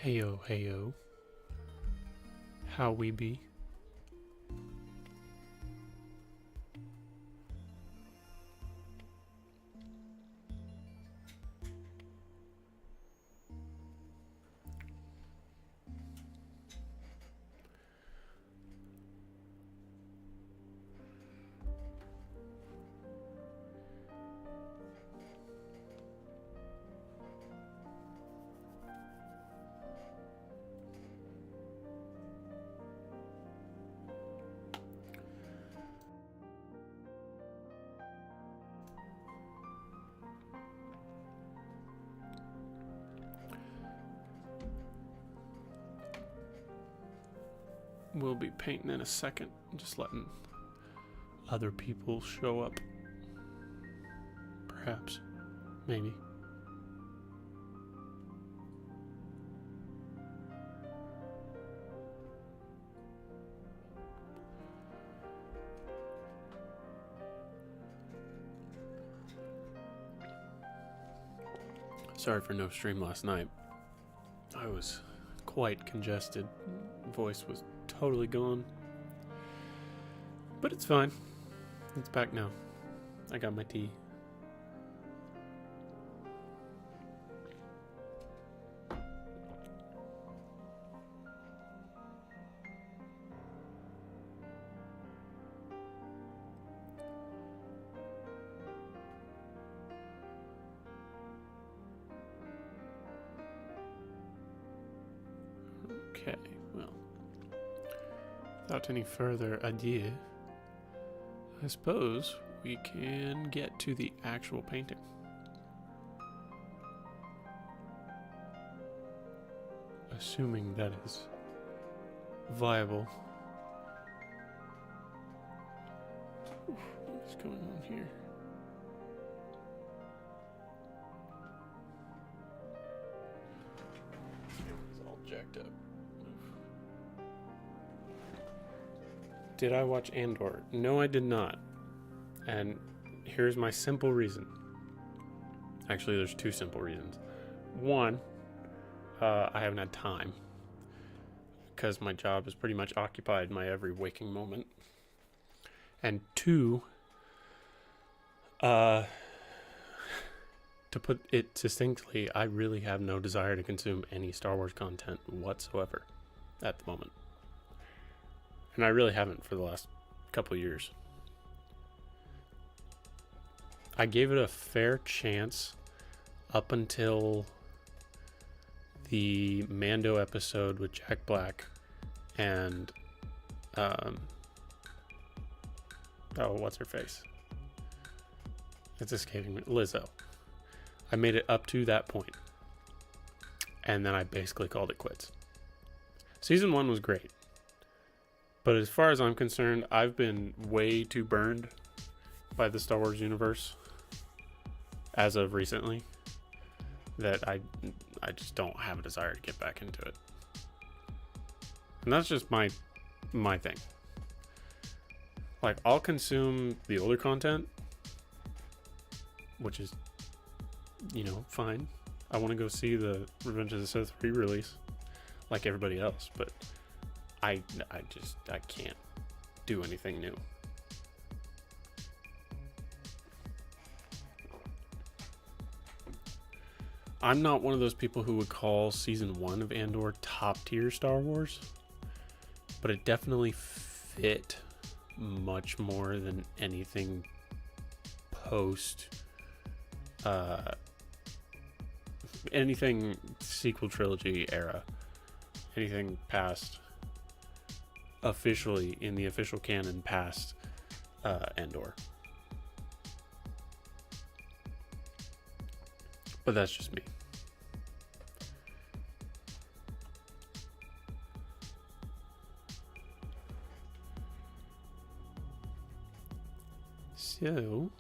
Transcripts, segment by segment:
Heyo, heyo. How we be? We'll be painting in a second. Just letting other people show up. Perhaps. Maybe. Sorry for no stream last night. I was quite congested. Voice was totally gone. But it's fine. It's back now. I got my tea. Okay, well, without any further ado, I suppose we can get to the actual painting. Assuming that is viable. What's going on here? It's all jacked up. Did I watch Andor? No, I did not. And here's my simple reason. Actually, there's two simple reasons. One, I haven't had time. Because my job has pretty much occupied my every waking moment. And two, to put it succinctly, I really have no desire to consume any Star Wars content whatsoever at the moment. And I really haven't for the last couple of years. I gave it a fair chance up until the Mando episode with Jack Black and what's her face? It's escaping me. Lizzo. I made it up to that point. And then I basically called it quits. Season 1 was great. But as far as I'm concerned, I've been way too burned by the Star Wars universe as of recently that I just don't have a desire to get back into it. And that's just my thing. Like, I'll consume the older content, which is, fine. I want to go see the Revenge of the Sith re-release like everybody else, but I can't do anything new. I'm not one of those people who would call season 1 of Andor top tier Star Wars, but it definitely fit much more than anything post anything sequel trilogy era, anything past officially in the official canon past Andor. But that's just me. So,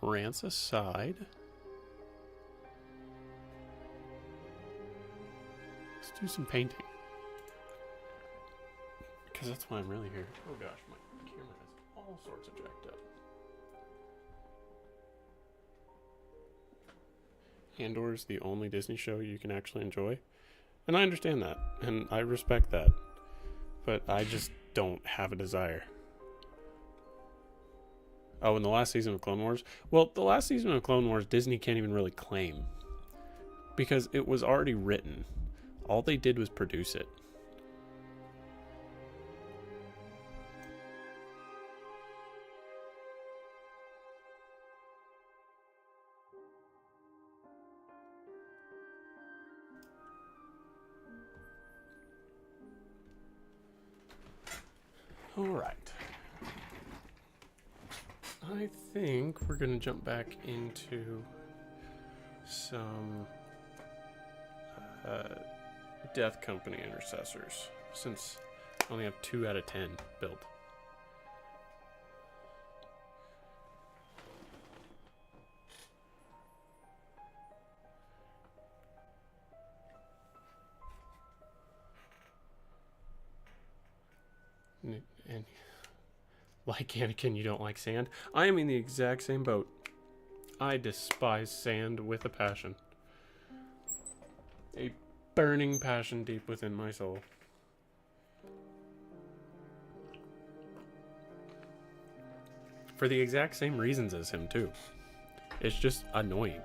rants aside, let's do some painting. Because that's why I'm really here. Oh gosh, my camera has all sorts of jacked up. Andor is the only Disney show you can actually enjoy. And I understand that, and I respect that. But I just don't have a desire. Oh, and the last season of Clone Wars? Well, the last season of Clone Wars, Disney can't even really claim. Because it was already written. All they did was produce it. Alright. I think we're going to jump back into some Death Company intercessors, since I only have 2 out of 10 built. And like Anakin, you don't like sand? I am in the exact same boat. I despise sand with a passion. A burning passion deep within my soul. For the exact same reasons as him, too. It's just annoying.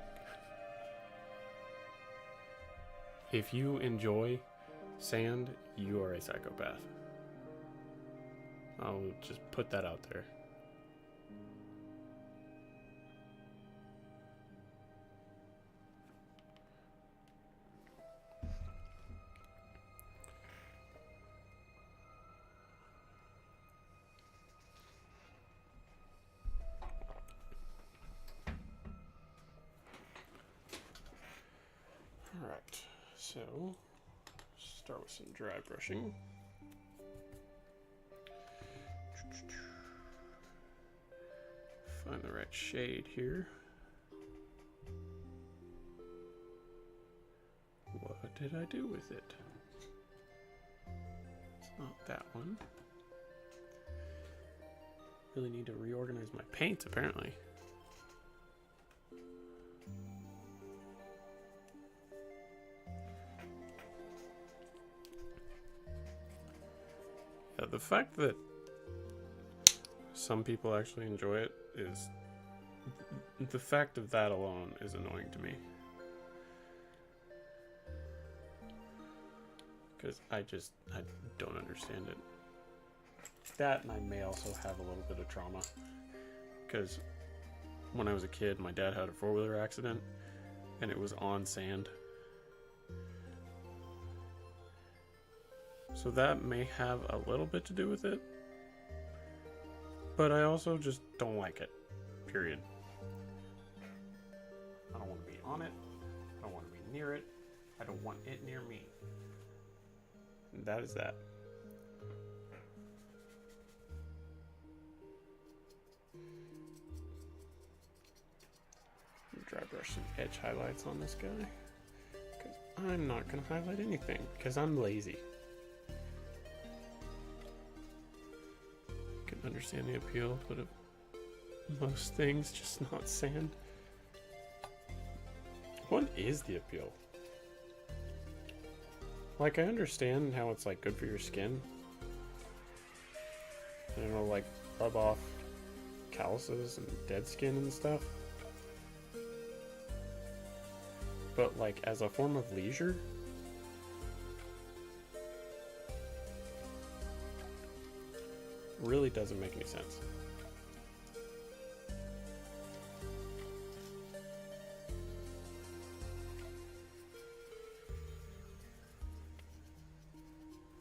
If you enjoy sand, you are a psychopath. I'll just put that out there. Alright, so start with some dry brushing. Find the right shade here. What did I do with it? It's not that one. Really need to reorganize my paints, apparently. Yeah, the fact that some people actually enjoy it is... the fact of that alone is annoying to me. Because I don't understand it. That, and I may also have a little bit of trauma. Because when I was a kid, my dad had a 4-wheeler accident, and it was on sand. So that may have a little bit to do with it. But I also just don't like it. Period. I don't want to be on it. I don't want to be near it. I don't want it near me. And that is that. Dry brush some edge highlights on this guy. Because I'm not going to highlight anything. Because I'm lazy. I can understand the appeal, but of most things, just not sand. What is the appeal? Like, I understand how it's, like, good for your skin. You know, like, rub off calluses and dead skin and stuff. But, like, as a form of leisure, really doesn't make any sense.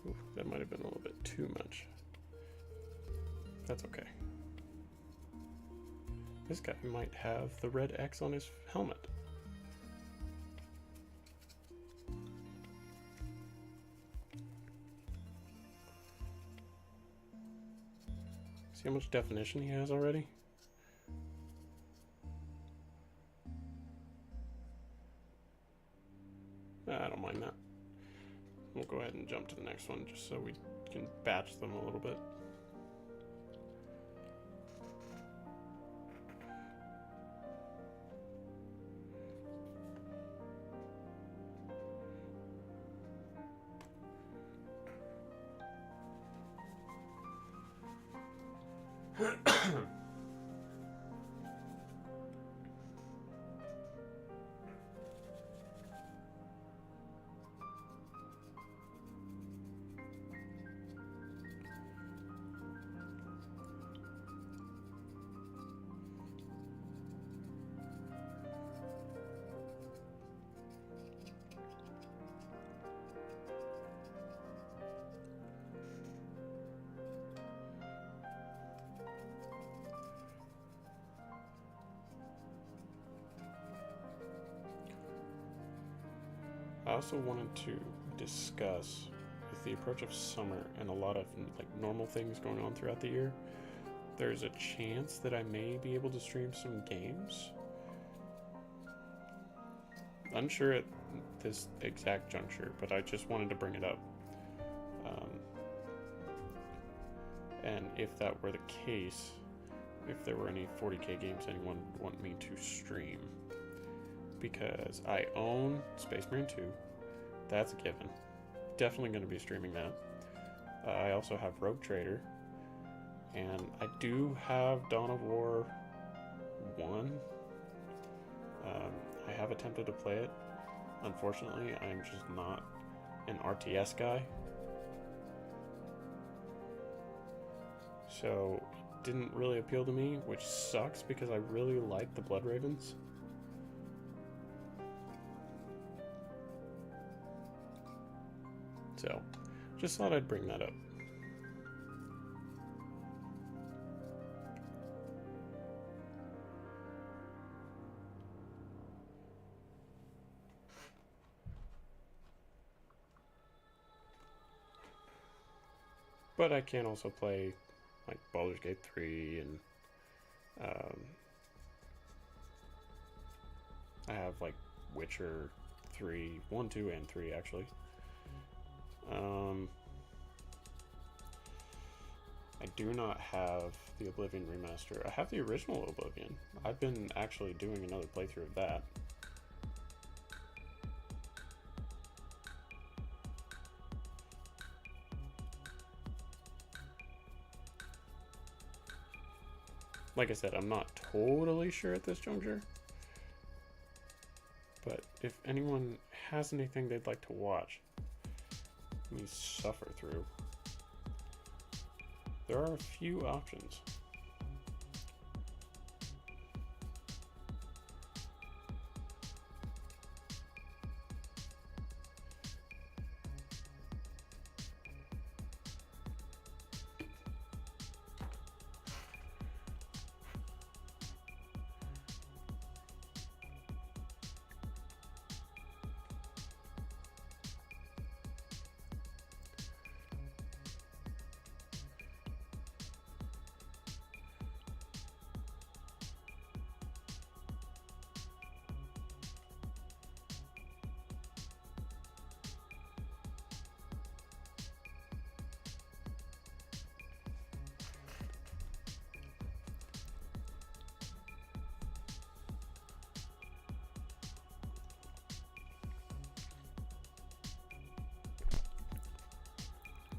Ooh, that might have been a little bit too much. That's okay. This guy might have the red X on his helmet. See how much definition he has already? I don't mind that. We'll go ahead and jump to the next one just so we can batch them a little bit. I also wanted to discuss, with the approach of summer and a lot of like normal things going on throughout the year, there's a chance that I may be able to stream some games. Unsure at this exact juncture, but I just wanted to bring it up. And if that were the case, if there were any 40k games anyone would want me to stream. Because I own Space Marine 2. That's a given. Definitely going to be streaming that. I also have Rogue Trader. And I do have Dawn of War 1. I have attempted to play it. Unfortunately, I'm just not an RTS guy. So it didn't really appeal to me, which sucks because I really like the Blood Ravens. So, just thought I'd bring that up. But I can also play like Baldur's Gate 3 and I have like Witcher 3, 1, 2, and 3 actually. I do not have the Oblivion remaster. I have the original Oblivion. I've been actually doing another playthrough of that. Like I said, I'm not totally sure at this juncture. But if anyone has anything they'd like to watch, me suffer through, there are a few options.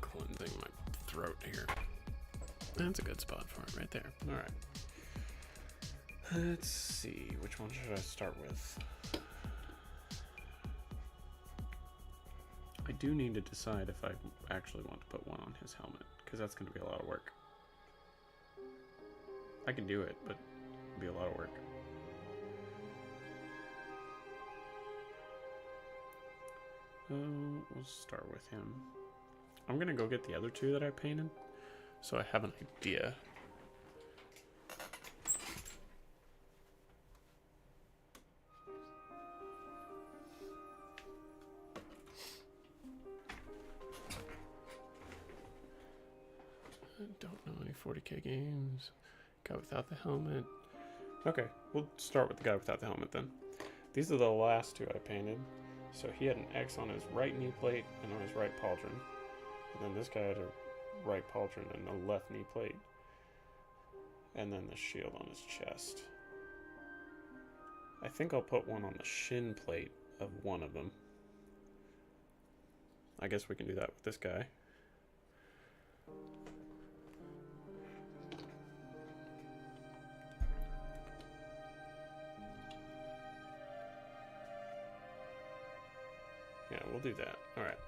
Cleansing my throat here. That's a good spot for it right there. All right. Let's see. Which one should I start with? I do need to decide if I actually want to put one on his helmet, because that's going to be a lot of work. I can do it, but it'll be a lot of work. We'll start with him. I'm going to go get the other two that I painted, so I have an idea. I don't know any 40k games. Guy without the helmet. Okay, we'll start with the guy without the helmet then. These are the last two I painted. So he had an X on his right knee plate and on his right pauldron. And then this guy had a right pauldron and a left knee plate. And then the shield on his chest. I think I'll put one on the shin plate of one of them. I guess we can do that with this guy. we'll do that. All right.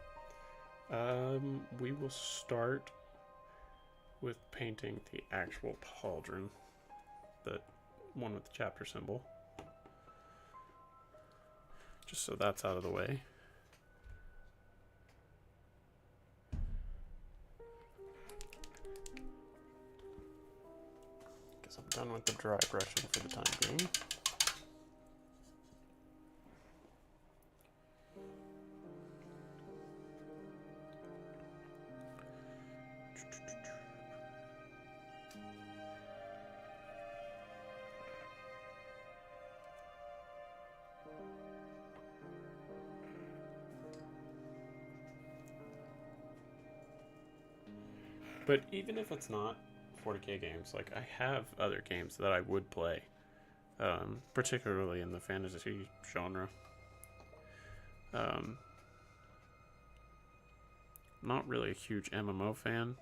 We will start with painting the actual pauldron, the one with the chapter symbol, just so that's out of the way. Guess I'm done with the dry brushing for the time being. But even if it's not 40k games, like I have other games that I would play, particularly in the fantasy genre. Not really a huge MMO fan.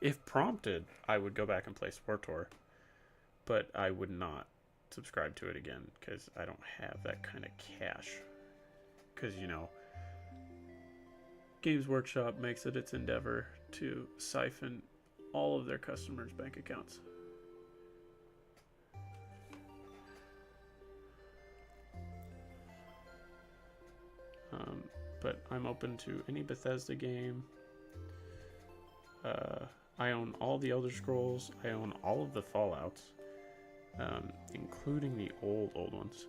If prompted, I would go back and play SWTOR, but I would not subscribe to it again because I don't have that kind of cash. Because, you know, Games Workshop makes it its endeavor to siphon all of their customers' bank accounts. But I'm open to any Bethesda game. I own all the Elder Scrolls. I own all of the Fallouts, including the old ones.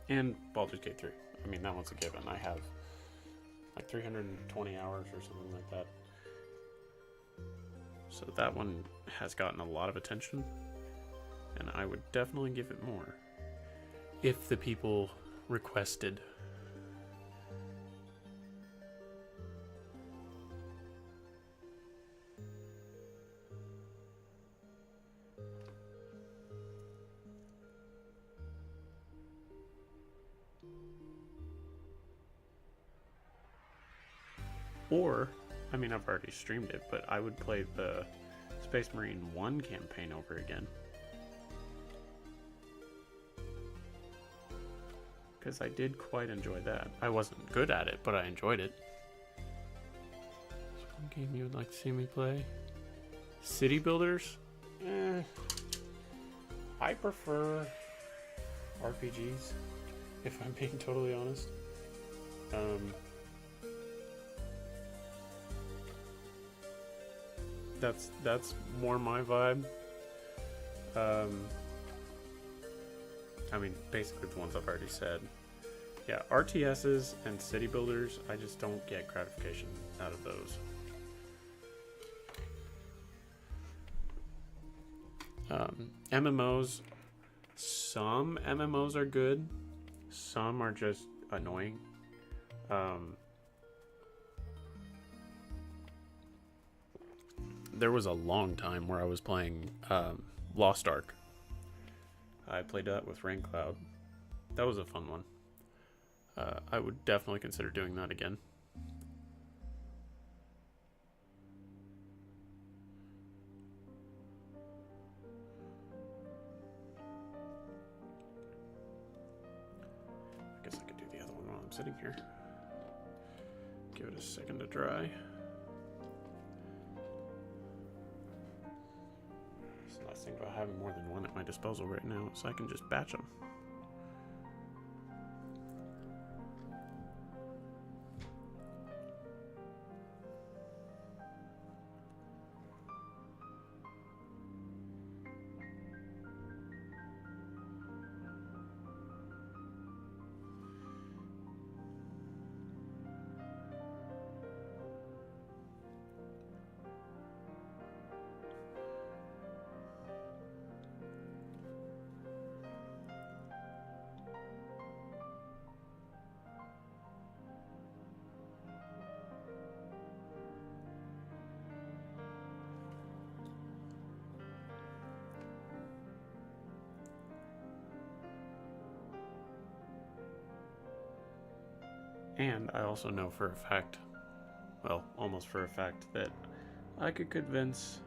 And Baldur's Gate 3. I mean, that one's a given. I have like 320 hours or something like that. So that one has gotten a lot of attention, and I would definitely give it more if the people requested. Or, I mean, I've already streamed it, but I would play the Space Marine 1 campaign over again. Because I did quite enjoy that. I wasn't good at it, but I enjoyed it. Is one game you would like to see me play? City Builders? I prefer RPGs, if I'm being totally honest. That's more my vibe. I mean, basically the ones I've already said. Yeah, RTSs and city builders, I just don't get gratification out of those. MMOs, some MMOs are good, some are just annoying. There was a long time where I was playing Lost Ark. I played that with Raincloud. That was a fun one. I would definitely consider doing that again. I guess I could do the other one while I'm sitting here. Give it a second to dry. It's the nice thing about having more than one at my disposal right now, so I can just batch them. And I also know for a fact, well, almost for a fact, that I could convince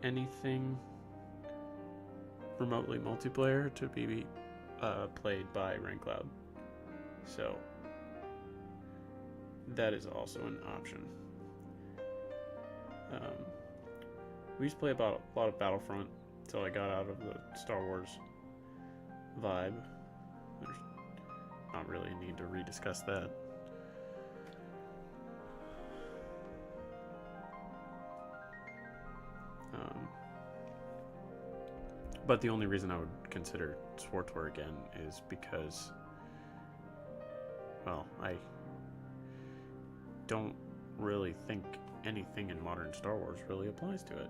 anything remotely multiplayer to be played by Raincloud. So that is also an option. We used to play about a lot of Battlefront until I got out of the Star Wars vibe. There's not really a need to rediscuss that. But the only reason I would consider SWTOR again is because, well, I don't really think anything in modern Star Wars really applies to it.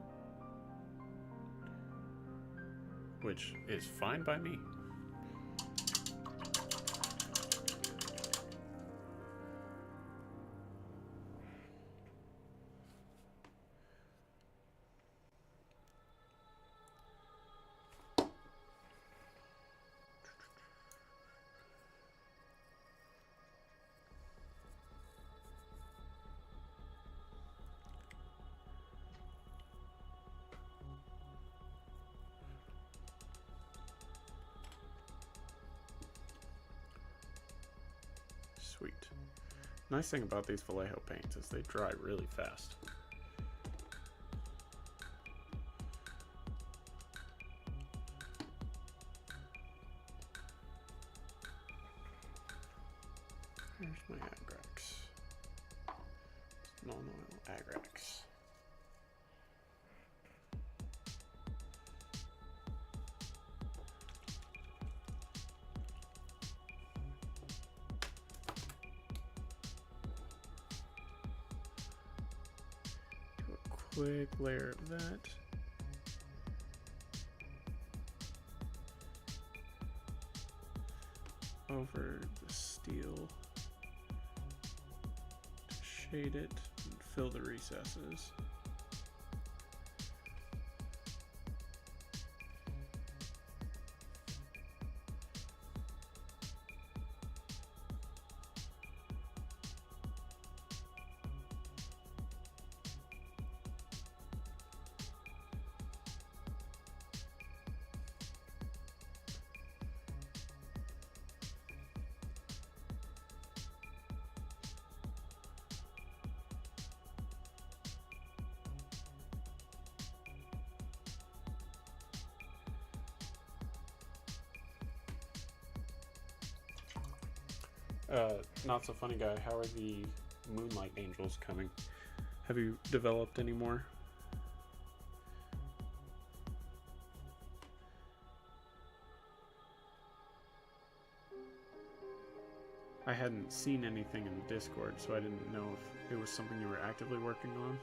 Which is fine by me. Sweet. Nice thing about these Vallejo paints is they dry really fast. Here's my Agrax. Non-oil Agrax. Quick layer of that. Over the steel to shade it and fill the recesses. Not so funny guy, how are the Moonlight Angels coming? Have you developed any more? I hadn't seen anything in the Discord, so I didn't know if it was something you were actively working on.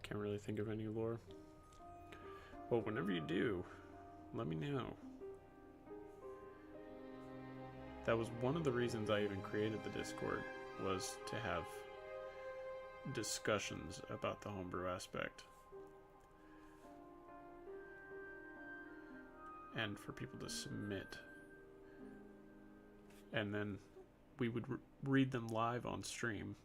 Can't really think of any lore. Well, whenever you do, let me know. That was one of the reasons I even created the Discord, was to have discussions about the homebrew aspect. And for people to submit. And then we would read them live on stream.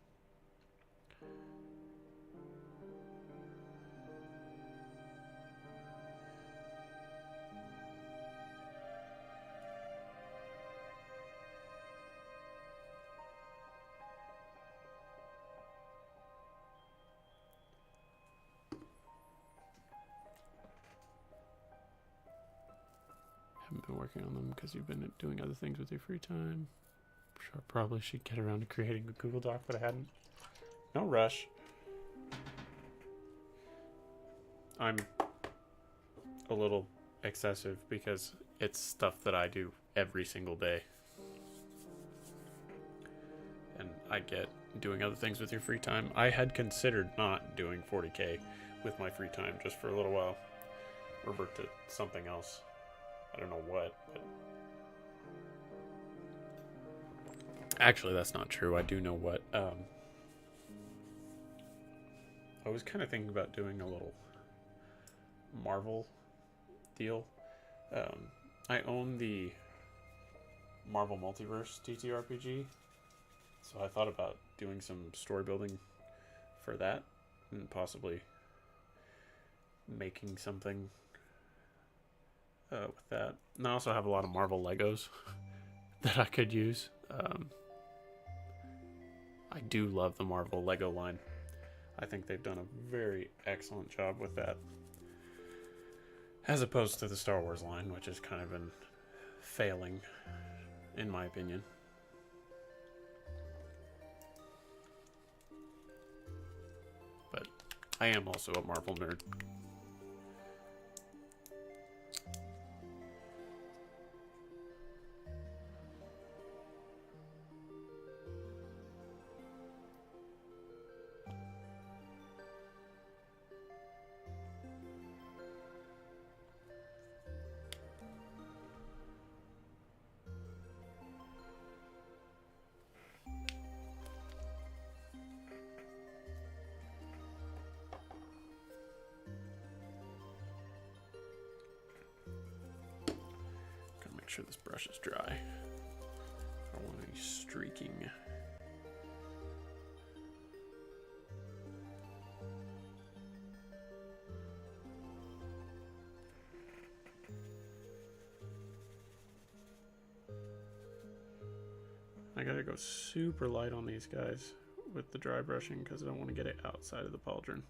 Haven't been working on them because you've been doing other things with your free time. Sure, I probably should get around to creating a Google Doc, but I hadn't. No rush. I'm a little excessive because it's stuff that I do every single day. And I get doing other things with your free time. I had considered not doing 40K with my free time just for a little while. revert to something else. I don't know what, but actually that's not true. I do know what. I was kind of thinking about doing a little Marvel deal. I own the Marvel Multiverse TTRPG, so I thought about doing some story building for that and possibly making something with that. And I also have a lot of Marvel Legos that I could use. I do love the Marvel Lego line. I think they've done a very excellent job with that, as opposed to the Star Wars line, which has kind of been failing, in my opinion. But I am also a Marvel nerd. Make sure this brush is dry. I don't want any streaking. I gotta go super light on these guys with the dry brushing because I don't want to get it outside of the pauldron.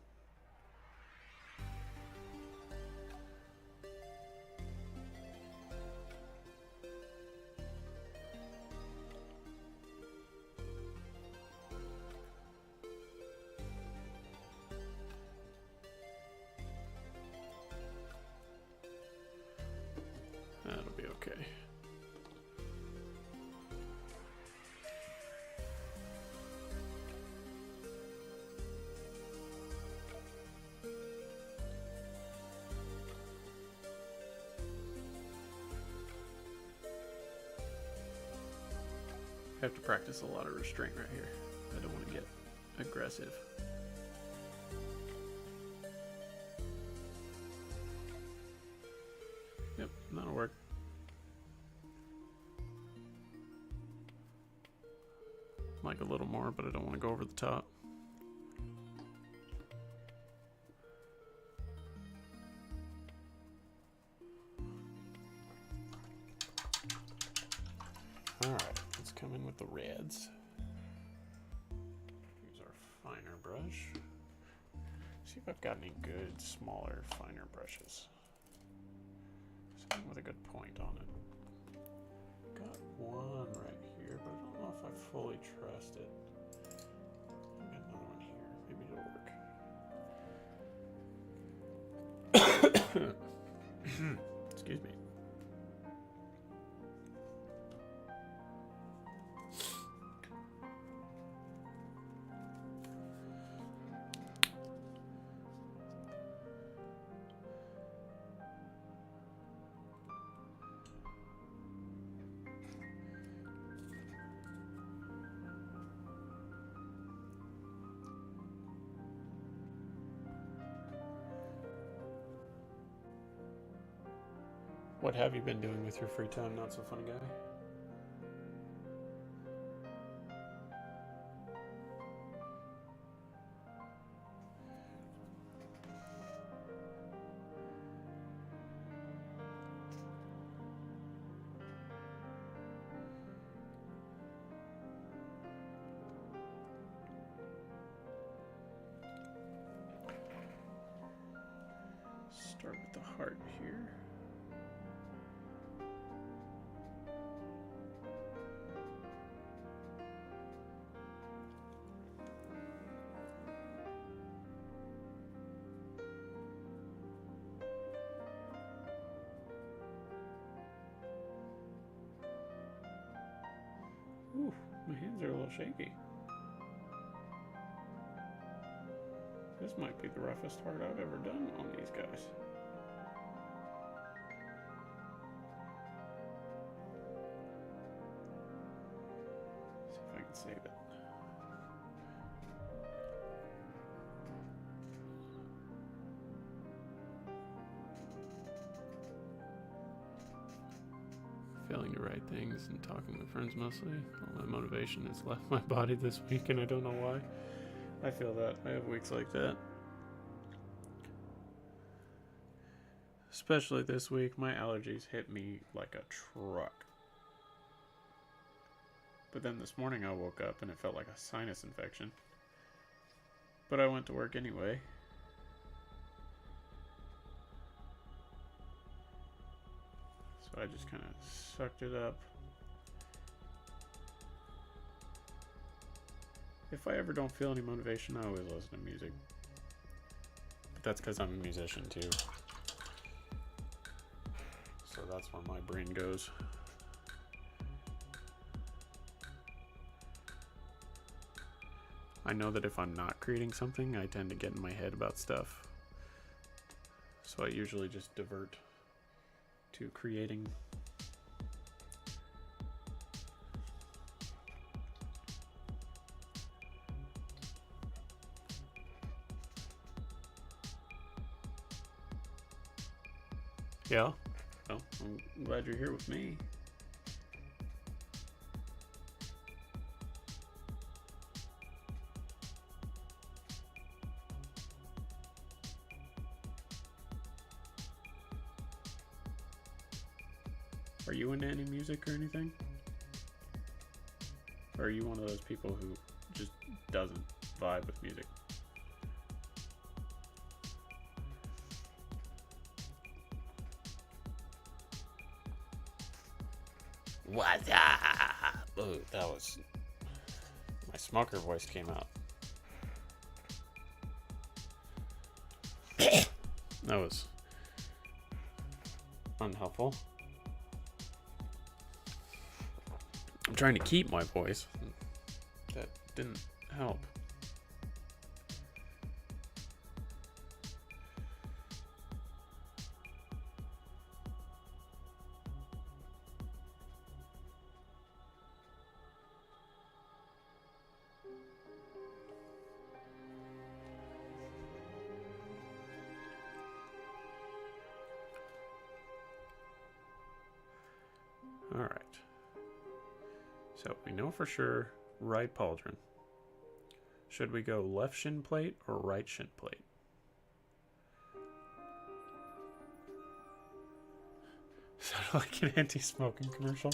That'll be okay. I have to practice a lot of restraint right here. I don't want to get aggressive. Yep, that'll work. Like a little more, but I don't want to go over the top. Alright, let's come in with the reds. Use our finer brush. See if I've got any good, smaller, finer brushes. Something with a good point on it. Got one right here, but I don't know if I fully trust it. I've got another one here. Maybe it'll work. Excuse me. What have you been doing with your free time, not so funny guy? Start with the heart here. Ooh, my hands are a little shaky. This might be the roughest heart I've ever done on these guys. and save it. Failing to write things and talking with friends mostly. All my motivation has left my body this week and I don't know why. I feel that. I have weeks like that. Especially this week, my allergies hit me like a truck. But then this morning I woke up and it felt like a sinus infection. But I went to work anyway. So I just kind of sucked it up. If I ever don't feel any motivation, I always listen to music. But that's because I'm a musician too. So that's where my brain goes. I know that if I'm not creating something, I tend to get in my head about stuff. So I usually just divert to creating. Yeah. Well, I'm glad you're here with me. Are you into any music or anything? Or are you one of those people who just doesn't vibe with music? What's up? Oh, that was... my smoker voice came out. That was unhelpful. I'm trying to keep my voice. That didn't help. All right. So we know for sure right pauldron. Should we go left shin plate or right shin plate? Sounded like an anti-smoking commercial.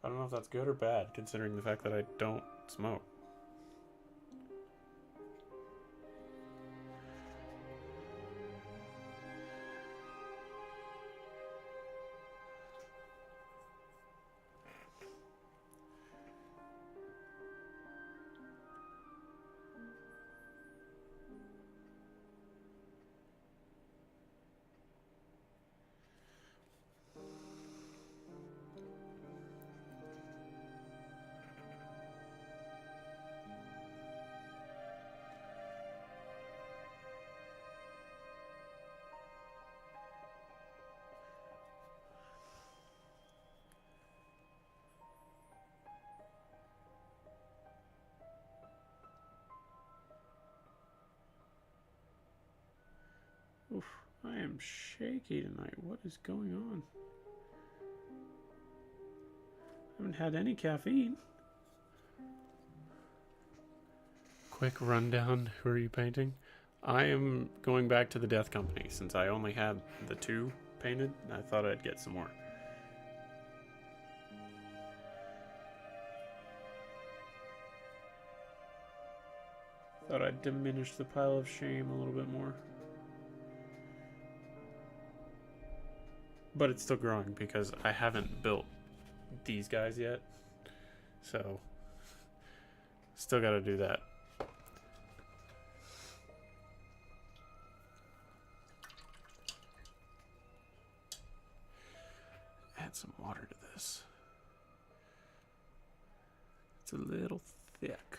I don't know if that's good or bad, considering the fact that I don't smoke. Oof, I am shaky tonight. What is going on? I haven't had any caffeine. Quick rundown. Who are you painting? I am going back to the Death Company since I only had the 2 painted. I thought I'd get some more. Thought I'd diminish the pile of shame a little bit more. But it's still growing because I haven't built these guys yet. So, still gotta do that. Add some water to this. It's a little thick.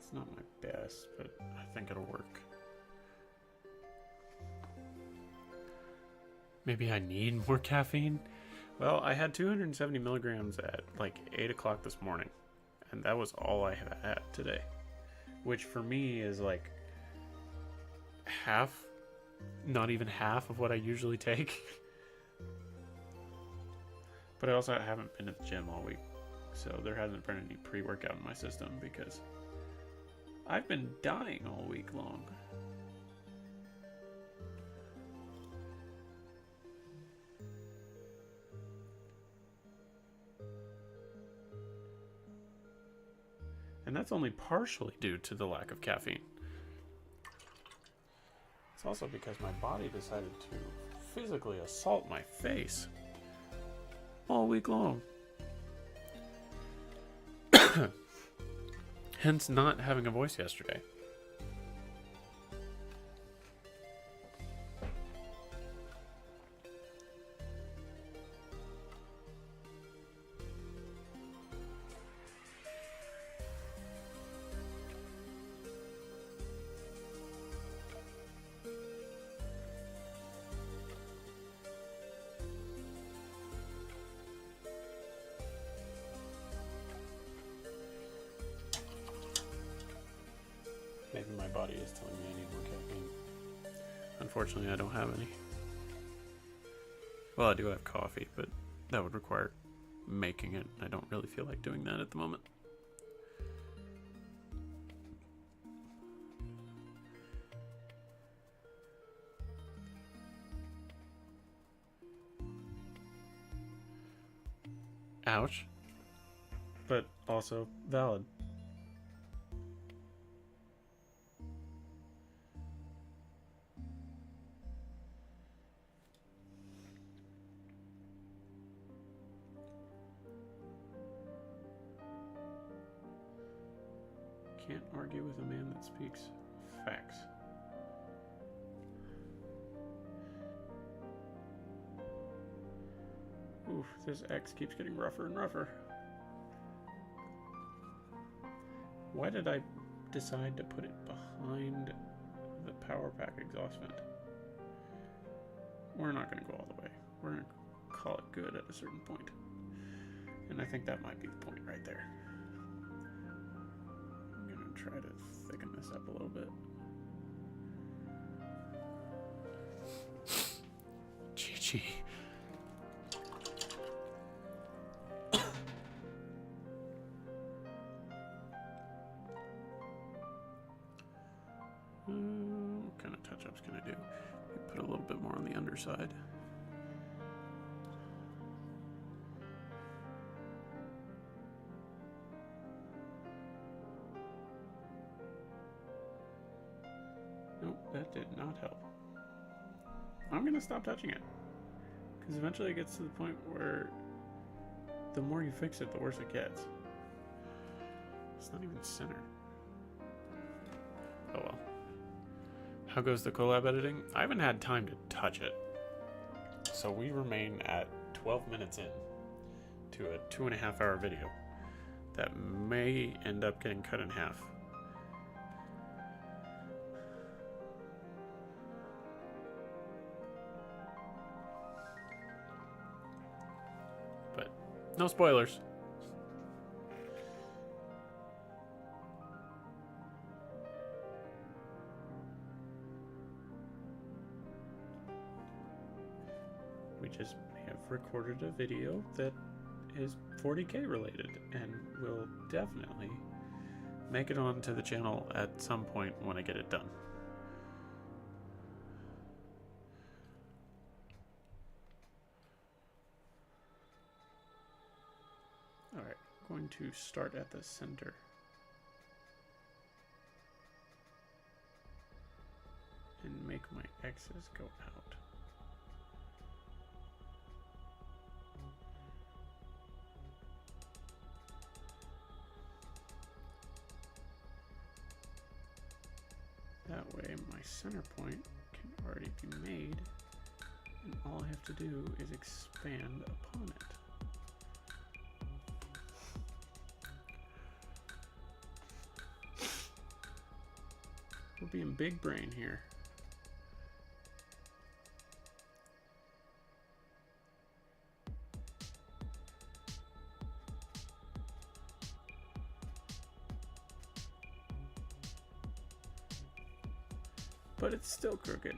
It's not my best, but I think it'll work. Maybe I need more caffeine? Well, I had 270 milligrams at like 8 o'clock this morning, and that was all I have had today, which for me is like half, not even half of what I usually take. But I also haven't been at the gym all week, so there hasn't been any pre-workout in my system because I've been dying all week long. And that's only partially due to the lack of caffeine. It's also because my body decided to physically assault my face all week long. Hence not having a voice yesterday. Maybe my body is telling me I need more caffeine. Unfortunately, I don't have any. Well, I do have coffee, but that would require making it. I don't really feel like doing that at the moment. Ouch. But also valid. Can't argue with a man that speaks facts. Oof, this X keeps getting rougher and rougher. Why did I decide to put it behind the power pack exhaust vent? We're not going to go all the way. We're going to call it good at a certain point. And I think that might be the point right there. I'm going to try to thicken this up a little bit. GG. What kind of touch-ups can I do? Put a little bit more on the underside. Nope, that did not help. I'm gonna stop touching it, because eventually it gets to the point where the more you fix it, the worse it gets. It's not even centered. Oh well. How goes the collab editing? I haven't had time to touch it. So we remain at 12 minutes in to a 2.5 hour video that may end up getting cut in half. But no spoilers. We just have recorded a video that is 40K related and will definitely make it onto the channel at some point when I get it done. Alright, I'm going to start at the center. And make my X's go out. That way my center point can already be made, and all I have to do is expand upon it. We're being big brain here. But it's still crooked.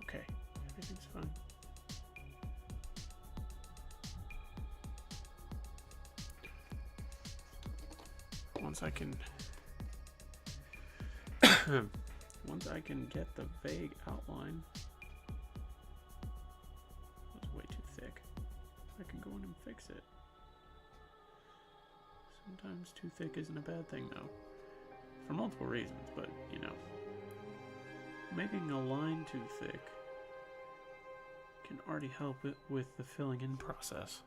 Okay, everything's fine. Once I can get the vague outline. That's way too thick. I can go in and fix it. Sometimes too thick isn't a bad thing though. For multiple reasons, but you know. Making a line too thick can already help it with the filling in process.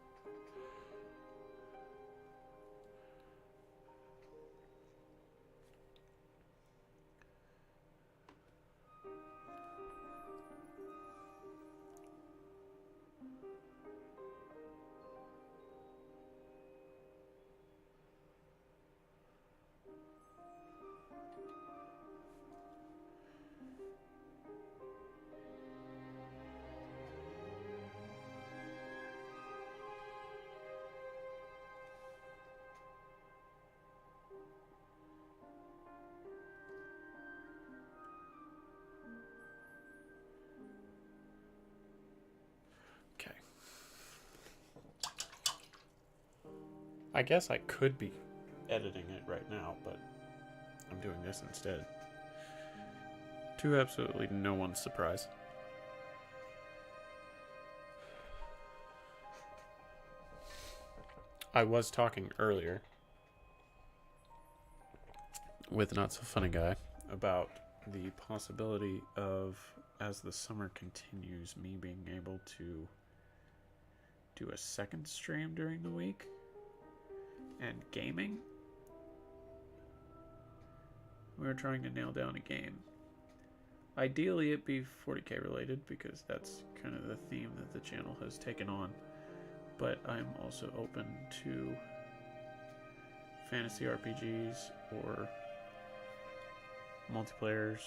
I guess I could be editing it right now, but I'm doing this instead. To absolutely no one's surprise. I was talking earlier with Not So Funny Guy about the possibility of, as the summer continues, me being able to do a second stream during the week. And gaming. We were trying to nail down a game. Ideally, it'd be 40k related because that's kind of the theme that the channel has taken on. But I'm also open to fantasy RPGs or multiplayers.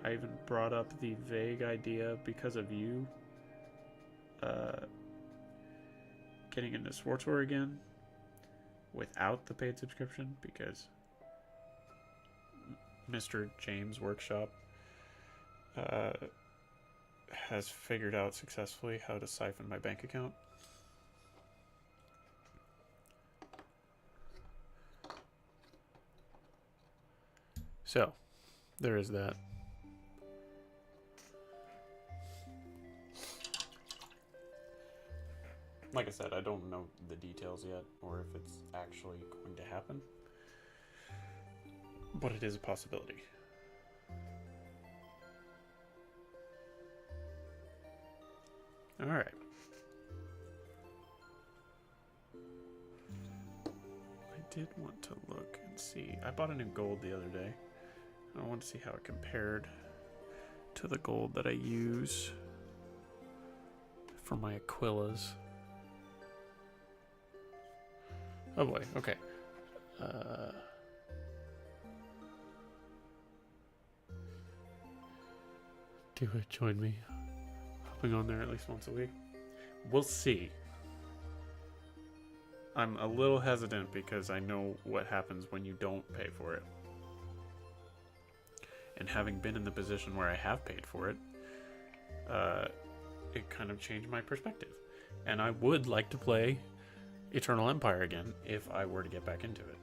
I even brought up the vague idea because of you. Getting into SWTOR again without the paid subscription because Mr. James Workshop has figured out successfully how to siphon my bank account. So, there is that. Like I said, I don't know the details yet, or if it's actually going to happen. But it is a possibility. Alright. I did want to look and see. I bought a new gold the other day. I want to see how it compared to the gold that I use for my Aquillas. Oh boy, okay. Do it, join me. Hopping on there at least once a week. We'll see. I'm a little hesitant because I know what happens when you don't pay for it. And having been in the position where I have paid for it, it kind of changed my perspective. And I would like to play Eternal Empire again if I were to get back into it.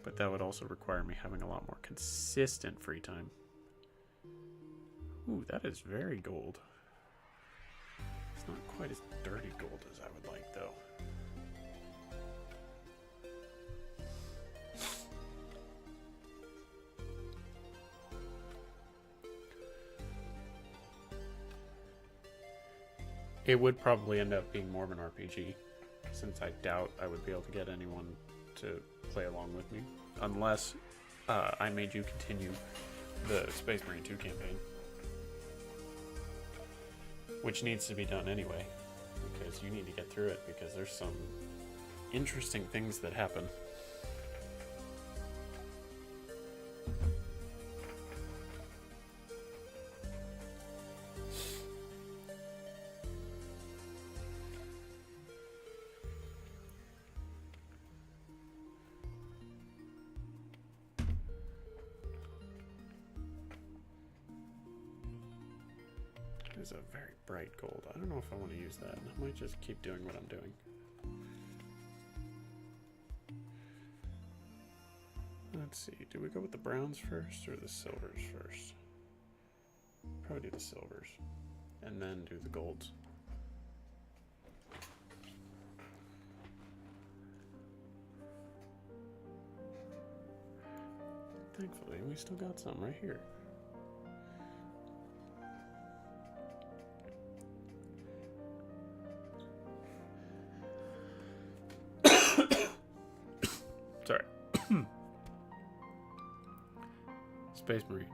But that would also require me having a lot more consistent free time. Ooh, that is very gold. It's not quite as dirty gold as I would like, though. It would probably end up being more of an RPG, since I doubt I would be able to get anyone to play along with me, unless I made you continue the Space Marine 2 campaign, which needs to be done anyway, because you need to get through it, because there's some interesting things that happen. Is a very bright gold. I don't know if I want to use that. I might just keep doing what I'm doing. Let's see. Do we go with the browns first or the silvers first? Probably do the silvers. And then do the golds. Thankfully, we still got some right here. Sorry. Space Marine.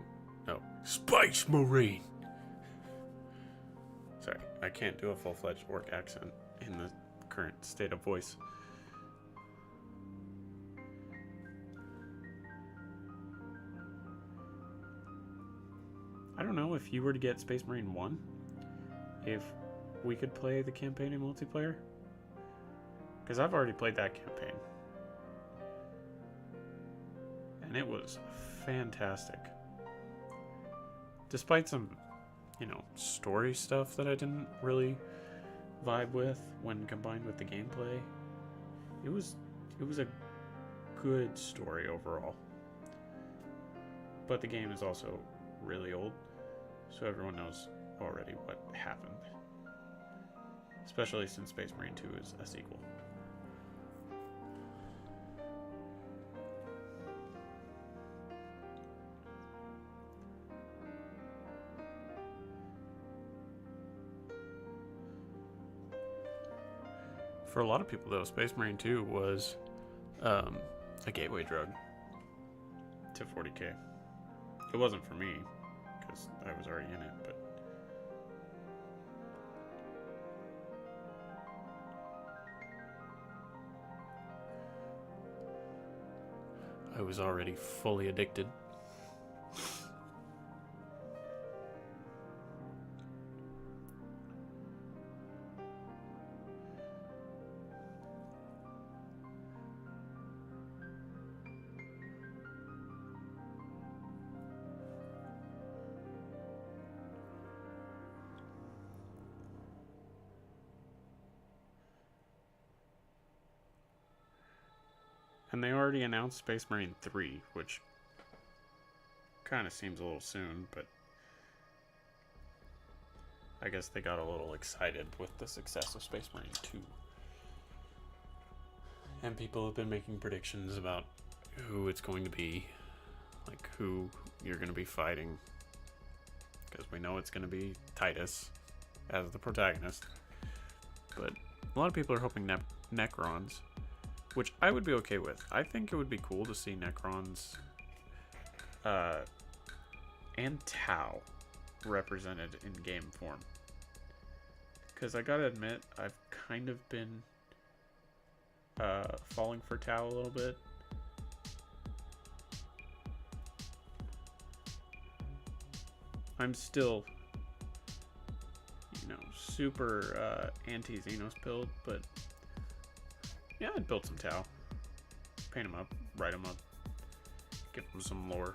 No. Space Marine! Sorry, I can't do a full-fledged orc accent in the current state of voice. I don't know if you were to get Space Marine 1, if we could play the campaign in multiplayer. Because I've already played that campaign. And it was fantastic. Despite some, story stuff that I didn't really vibe with when combined with the gameplay, it was a good story overall. But the game is also really old, so everyone knows already what happened. Especially since Space Marine 2 is a sequel. For a lot of people, though, Space Marine 2 was a gateway drug to 40k. It wasn't for me, because I was already in it, but... I was already fully addicted. And they already announced Space Marine 3, which kind of seems a little soon, but I guess they got a little excited with the success of Space Marine 2. And people have been making predictions about who it's going to be, like who you're going to be fighting, because we know it's going to be Titus as the protagonist. But a lot of people are hoping Necrons, which I would be okay with. I think it would be cool to see Necrons and Tau represented in game form. Because I gotta admit, I've kind of been falling for Tau a little bit. I'm still, super anti-Xenos build, but yeah, I'd build some Tau. Paint them up, write them up, give them some lore.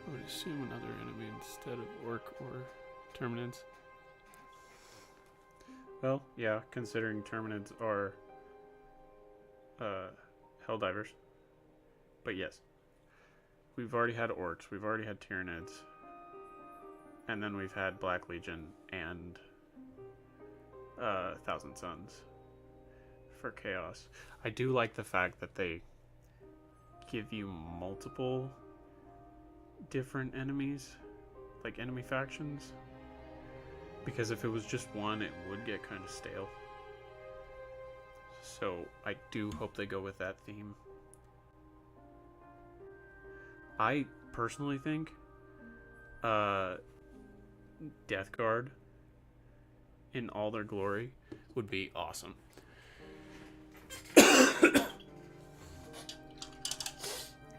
I would assume another enemy instead of orc or terminids. Well, yeah, considering terminids are Helldivers. But yes. We've already had orcs, we've already had Tyranids. And then we've had Black Legion and Thousand Suns for Chaos. I do like the fact that they give you multiple different enemies, like enemy factions. Because if it was just one, it would get kind of stale. So I do hope they go with that theme. I personally think Death Guard in all their glory would be awesome.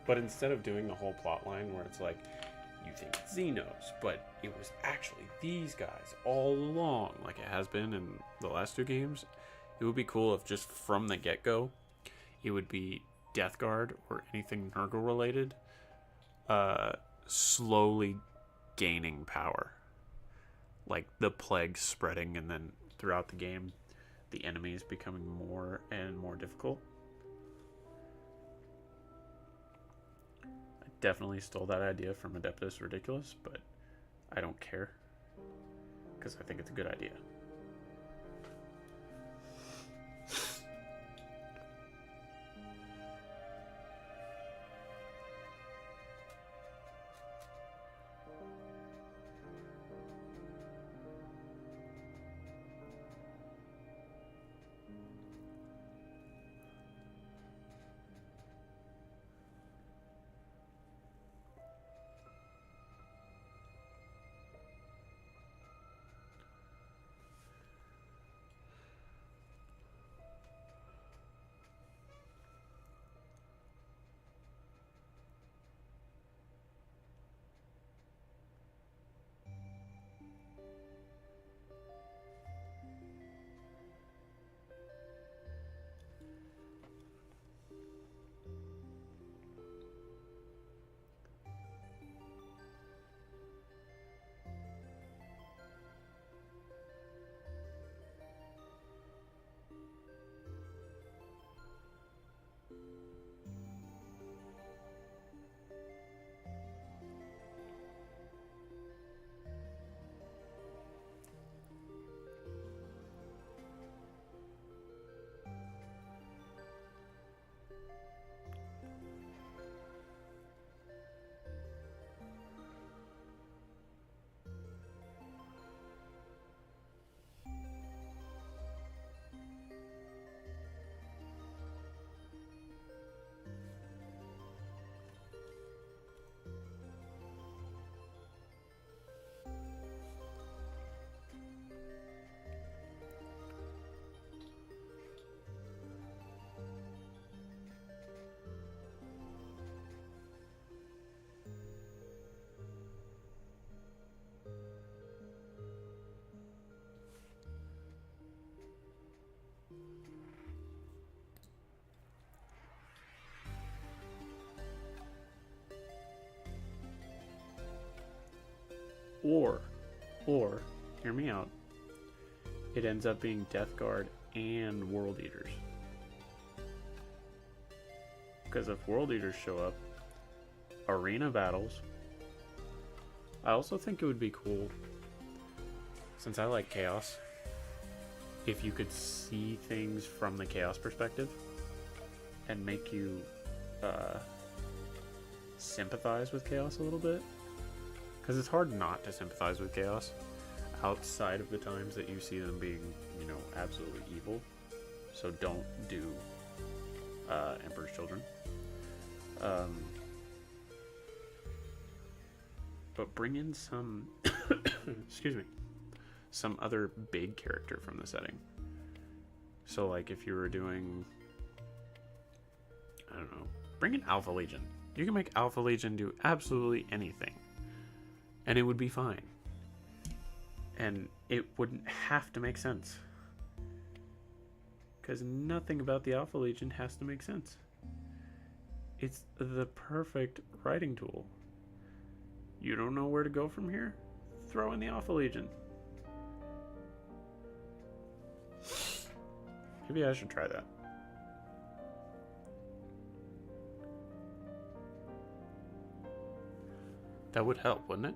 But instead of doing the whole plot line where it's like, you think it's Xenos, but it was actually these guys all along, like it has been in the last two games, it would be cool if just from the get-go, it would be Death Guard or anything Nurgle related, slowly gaining power. Like the plague spreading, and then throughout the game, the enemies becoming more and more difficult. I definitely stole that idea from Adeptus Ridiculous, but I don't care, because I think it's a good idea. Or, hear me out, it ends up being Death Guard and World Eaters. Because if World Eaters show up, arena battles. I also think it would be cool, since I like Chaos, if you could see things from the Chaos perspective and make you sympathize with Chaos a little bit. Because it's hard not to sympathize with Chaos outside of the times that you see them being, absolutely evil. So don't do Emperor's Children. But bring in some, excuse me, some other big character from the setting. So like if you were doing, I don't know, bring in Alpha Legion. You can make Alpha Legion do absolutely anything. And it would be fine. And it wouldn't have to make sense. Because nothing about the Alpha Legion has to make sense. It's the perfect writing tool. You don't know where to go from here? Throw in the Alpha Legion. Maybe I should try that. That would help, wouldn't it?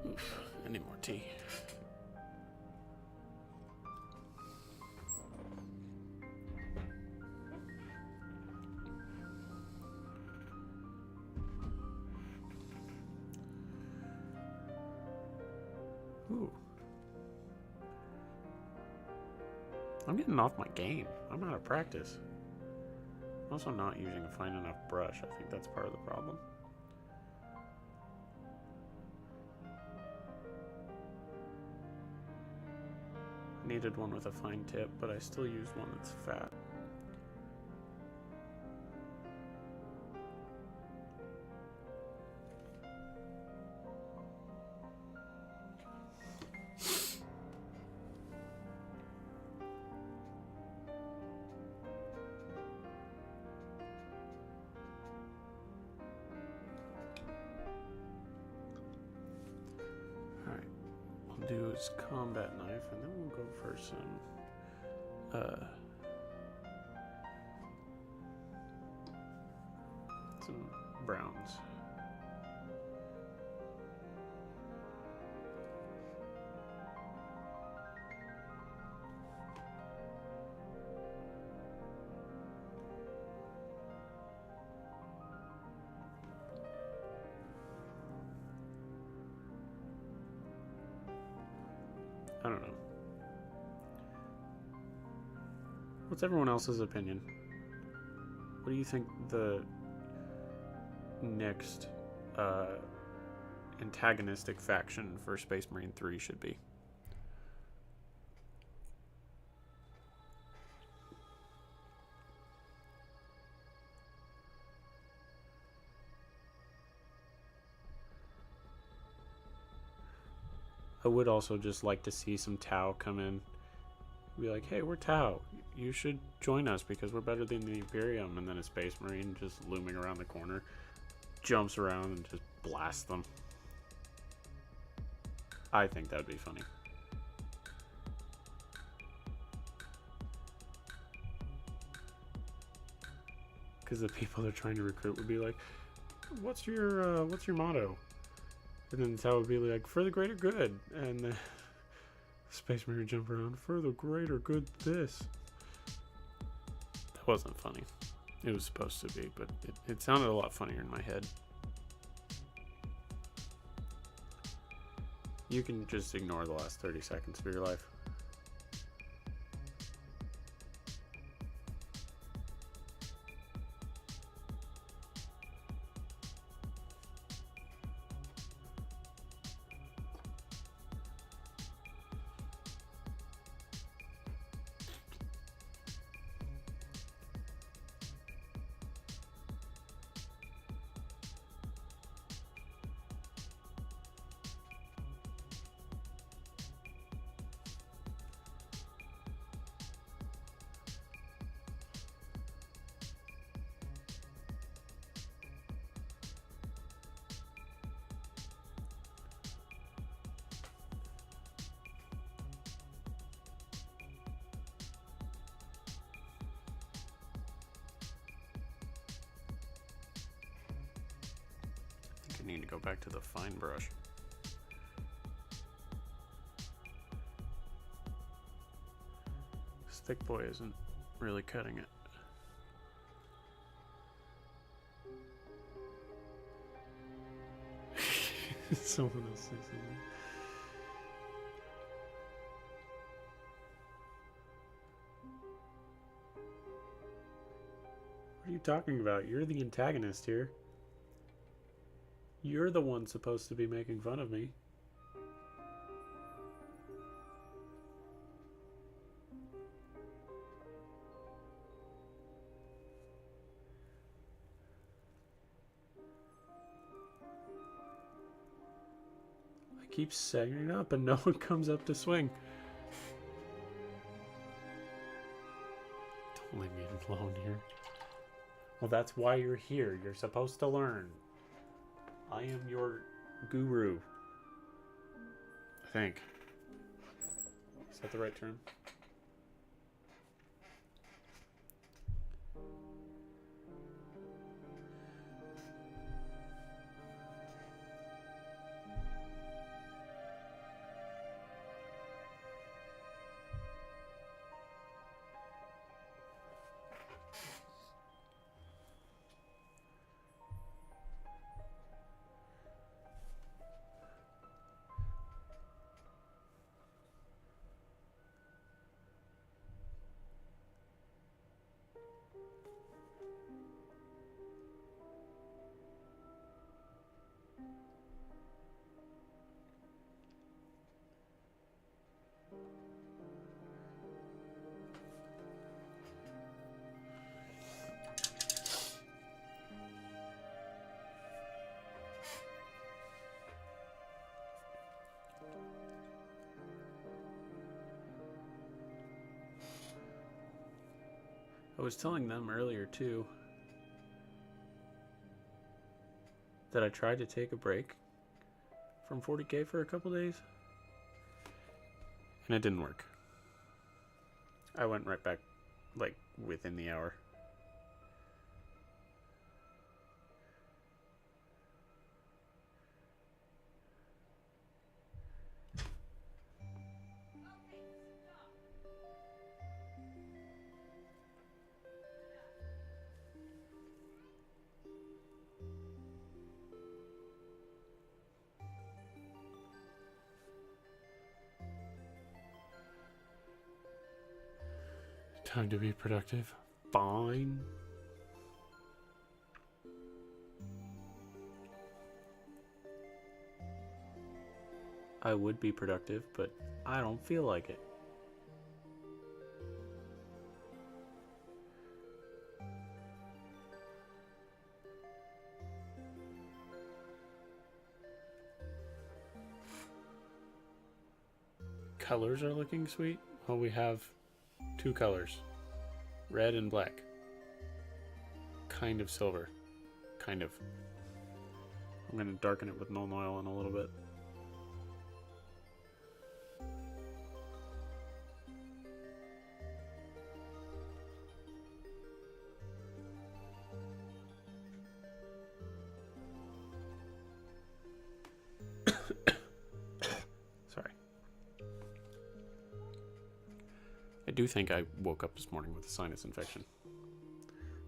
Oof, I need more tea. Ooh. I'm getting off my game. I'm out of practice. I'm also not using a fine enough brush. I think that's part of the problem. I needed one with a fine tip, but I still use one that's fat. Do is combat knife, and then we'll go for some browns. I don't know. What's everyone else's opinion? What do you think the next antagonistic faction for Space Marine 3 should be? I would also just like to see some Tau come in. Be like, hey, we're Tau. You should join us because we're better than the Imperium. And then a Space Marine just looming around the corner, jumps around and just blasts them. I think that would be funny. Because the people they're trying to recruit would be like, what's your motto? And then Tau would be like, for the greater good. And the Space Marine would jump around, for the greater good this. That wasn't funny. It was supposed to be, but it sounded a lot funnier in my head. You can just ignore the last 30 seconds of your life. I need to go back to the fine brush. Thick boy isn't really cutting it. Someone else say something. What are you talking about? You're the antagonist here. You're the one supposed to be making fun of me. I keep setting it up and no one comes up to swing. Leave me alone here. Well, that's why you're here. You're supposed to learn. I am your guru. I think. Is that the right term? I was telling them earlier too that I tried to take a break from 40K for a couple days and it didn't work. I went right back like within the hour. Time to be productive. Fine. I would be productive, but I don't feel like it. Colors are looking sweet. Well, we have two colors, red and black. Kind of silver. Kind of. I'm going to darken it with Nuln Oil in a little bit. Sorry. I do think I woke up this morning with a sinus infection.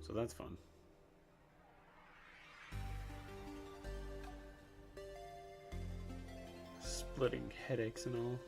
So that's fun. Splitting headaches and all.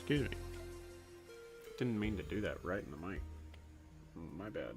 Excuse me. Didn't mean to do that right in the mic. My bad.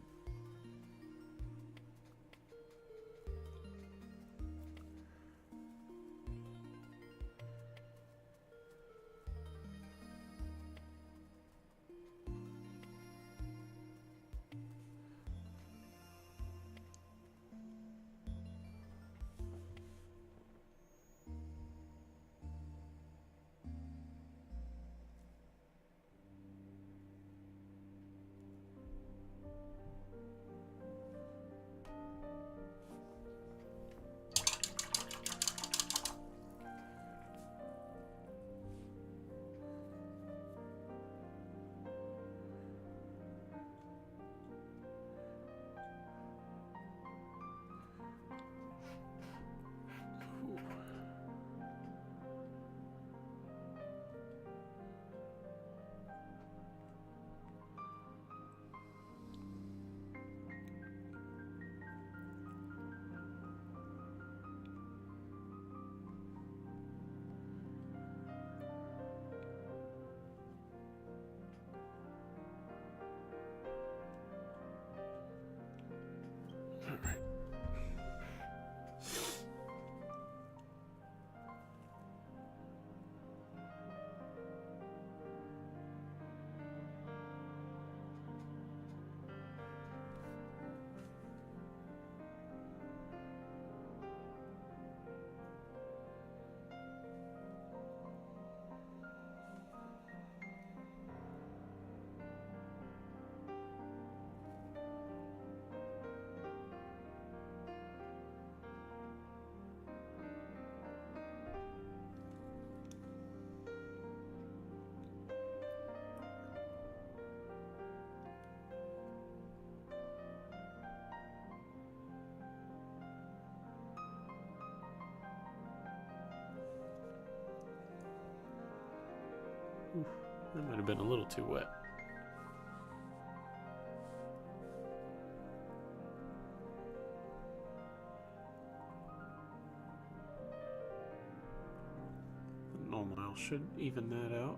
Oof, that might have been a little too wet. The normal oil should even that out.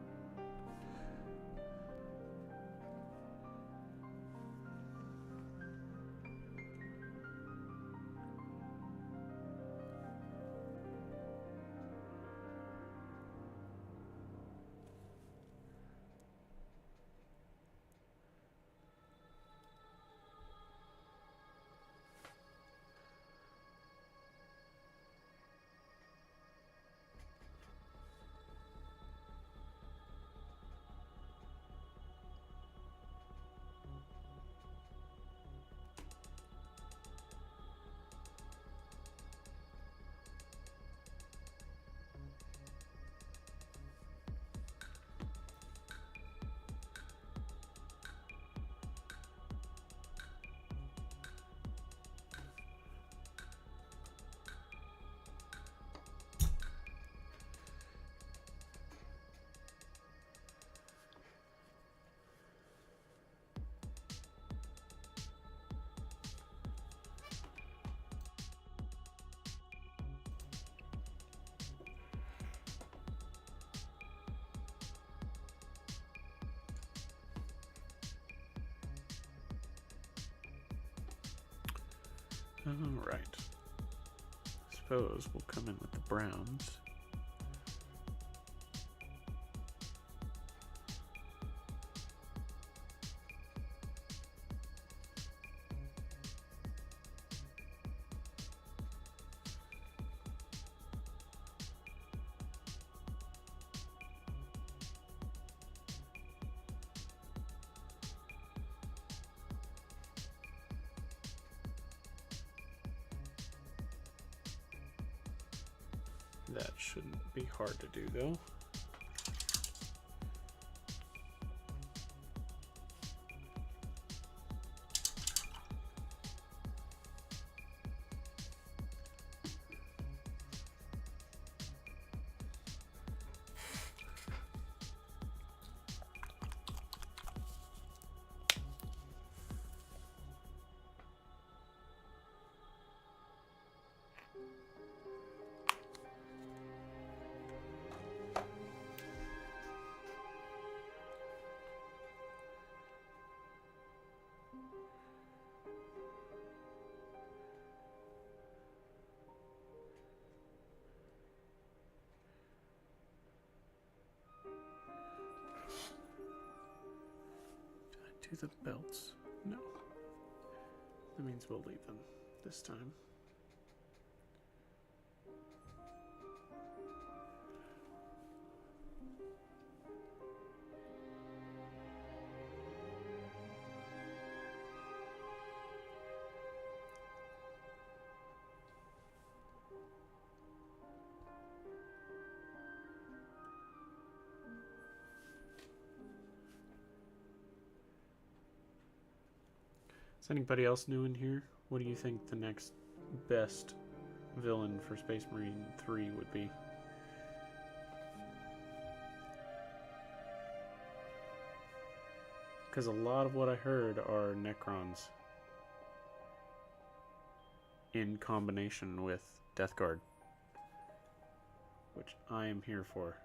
Alright. Suppose we'll come in with the browns. That shouldn't be hard to do, though. Do the belts? No. That means we'll leave them this time. Is anybody else new in here? What do you think the next best villain for Space Marine 3 would be? Because a lot of what I heard are Necrons in combination with Death Guard, which I am here for.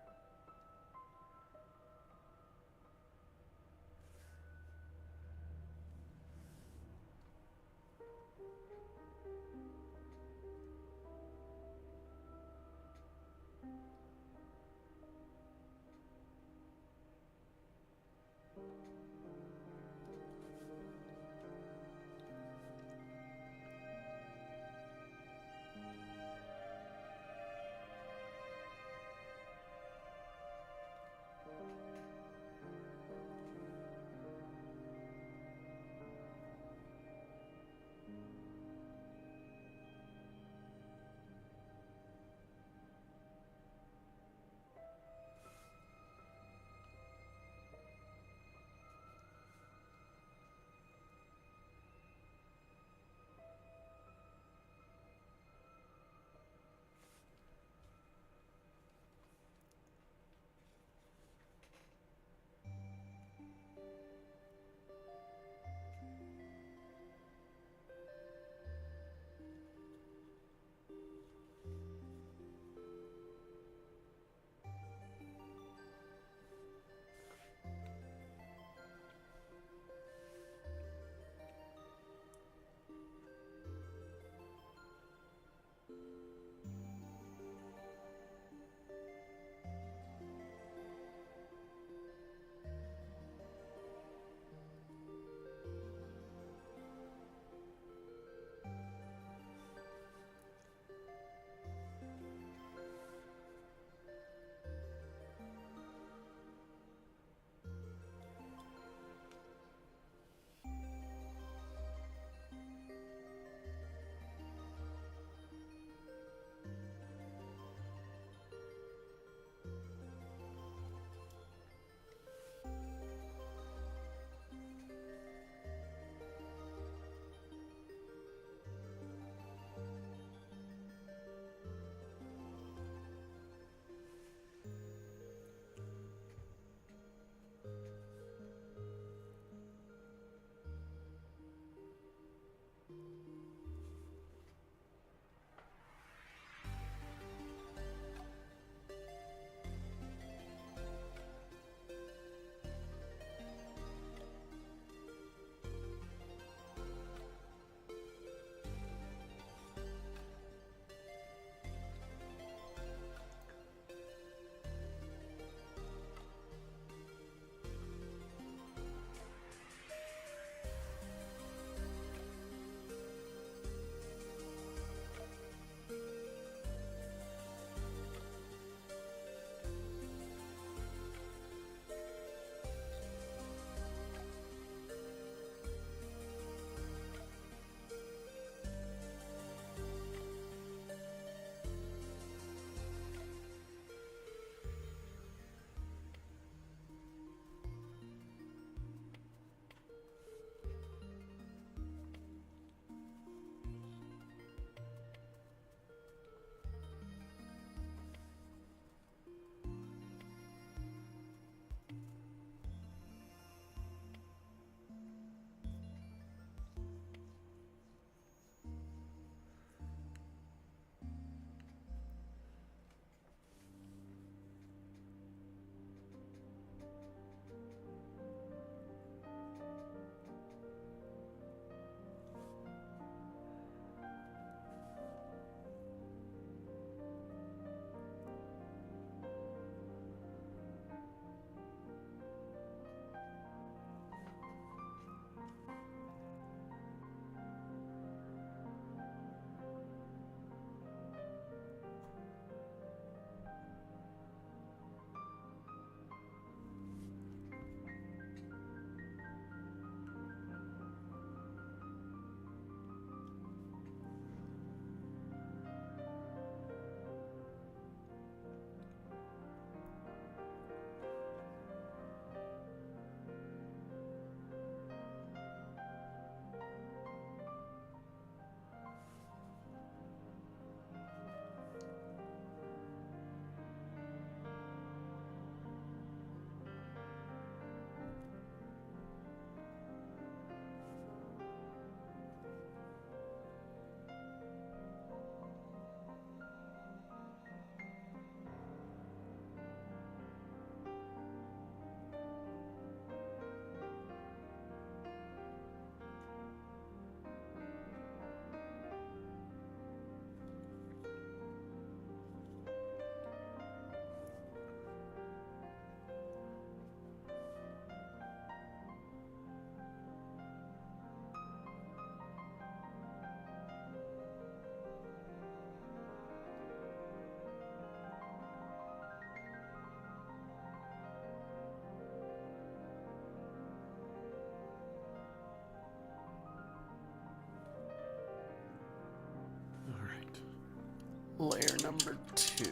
layer number 2.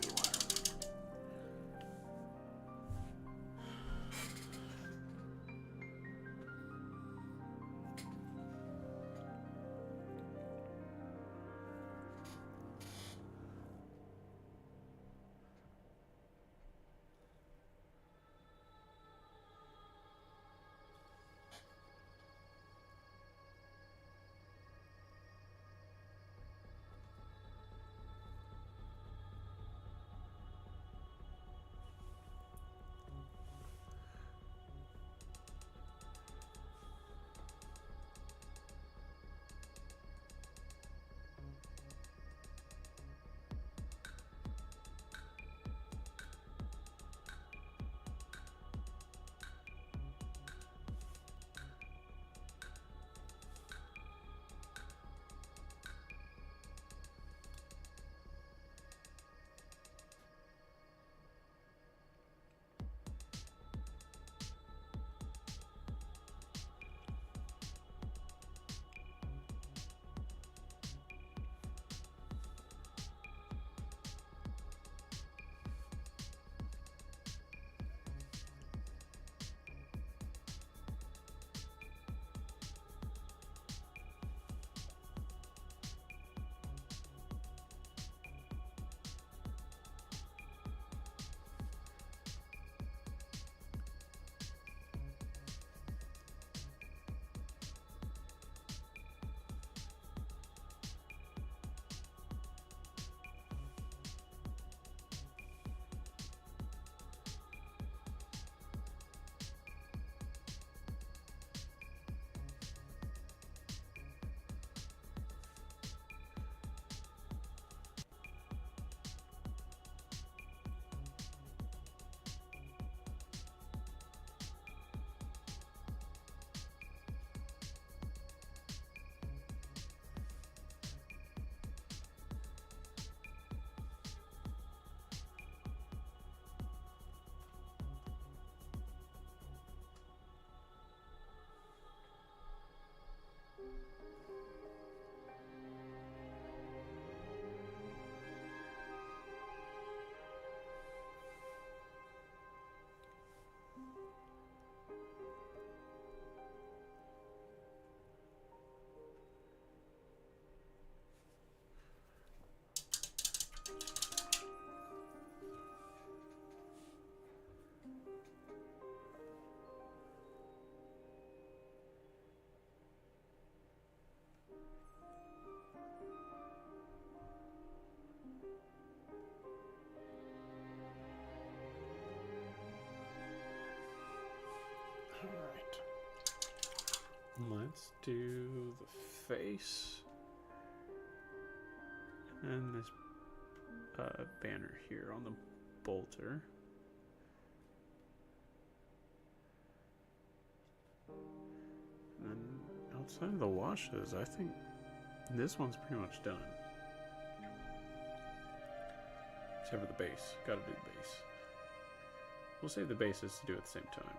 Let's do the face and this banner here on the bolter. And then outside of the washes, I think this one's pretty much done. Except for the base. Gotta do the base. We'll save the bases to do at the same time.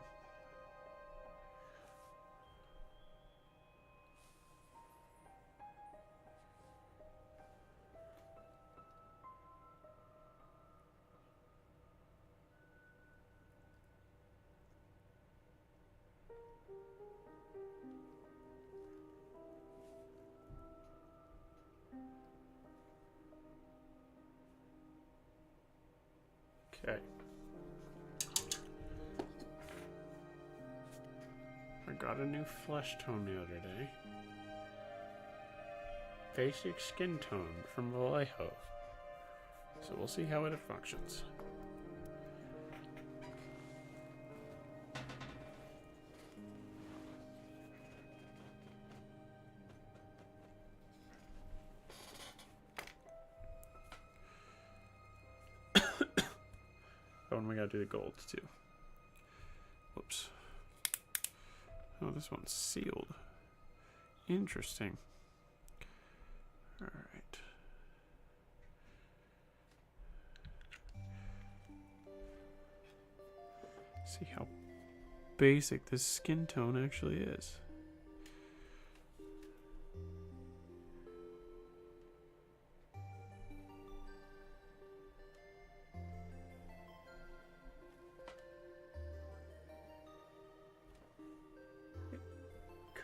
Okay. I got a new flesh tone the other day. Basic skin tone from Vallejo. So we'll see how it functions. Oh, and we gotta do the golds too. Whoops. Oh, this one's sealed. Interesting. Alright. See how basic this skin tone actually is.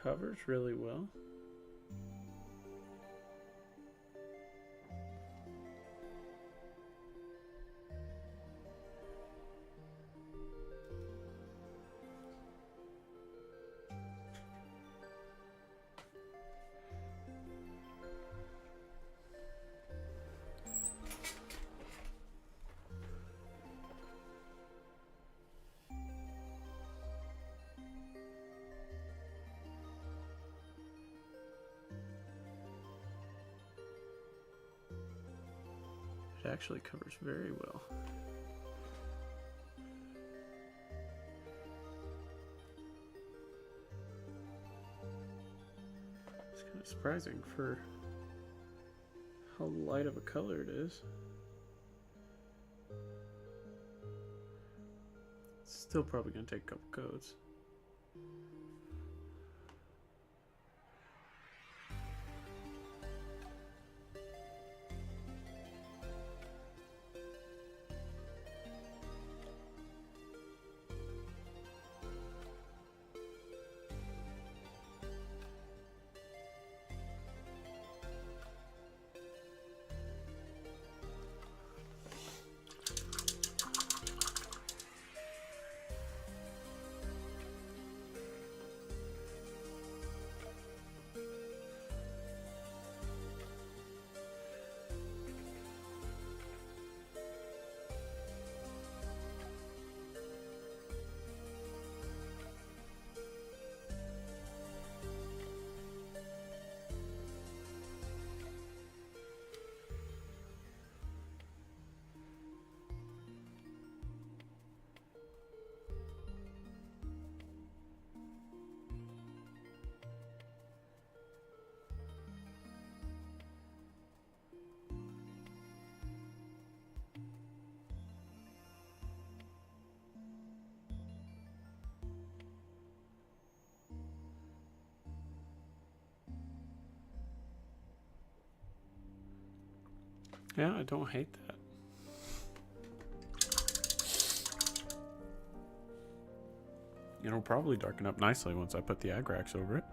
covers really well. It actually covers very well. It's kind of surprising for how light of a color it is. It's still probably going to take a couple coats. Yeah, I don't hate that. It'll probably darken up nicely once I put the Agrax over it.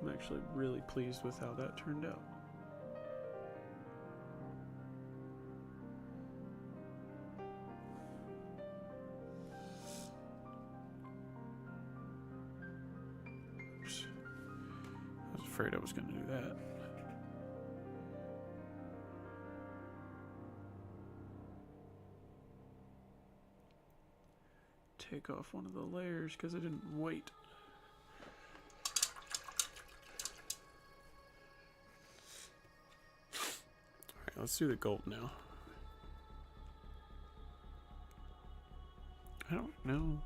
I'm actually really pleased with how that turned out. Oops. I was afraid I was going to do that. Take off one of the layers because I didn't wait. Alright, let's do the gold now. I don't know.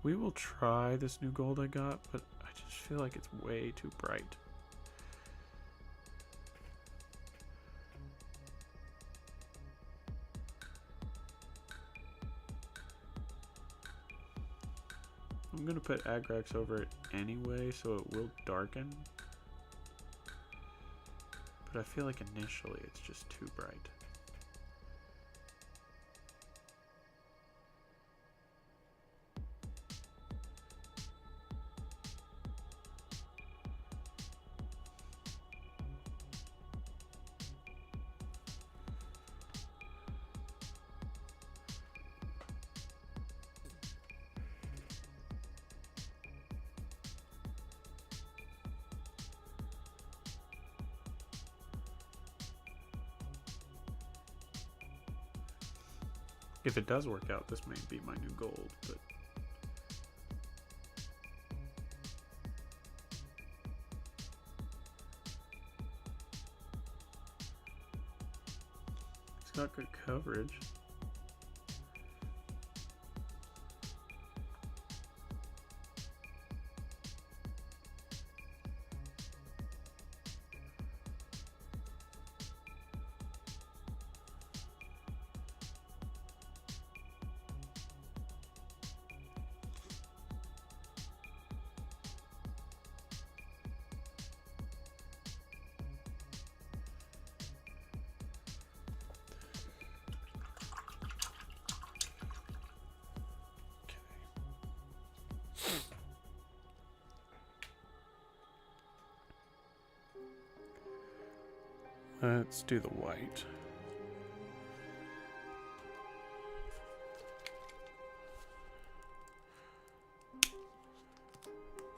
We will try this new gold I got, but I just feel like it's way too bright. I'm going to put Agrax over it anyway, so it will darken. But I feel like initially it's just too bright. If it does work out, this may be my new gold, but it's got good coverage. Let's do the white.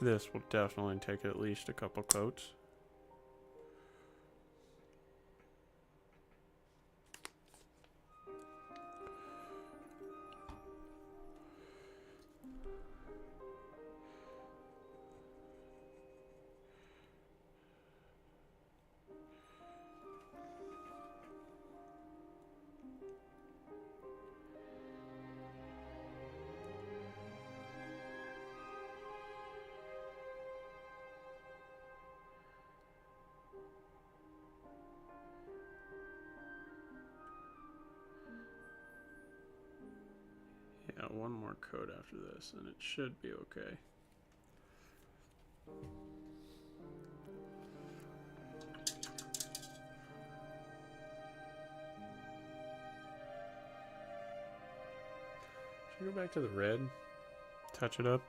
This will definitely take at least a couple coats. Yeah, one more coat after this, and it should be okay. Should we go back to the red? Touch it up.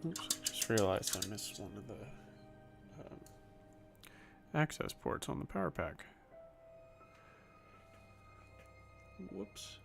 Oops, I just realized I missed one of the access ports on the power pack. Whoops.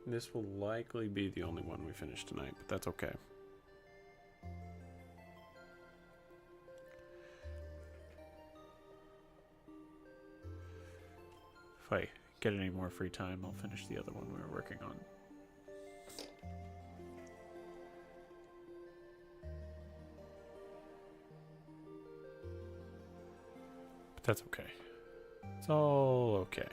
This will likely be the only one we finish tonight, but that's okay. If I get any more free time, I'll finish the other one we were working on. But that's okay. It's all okay.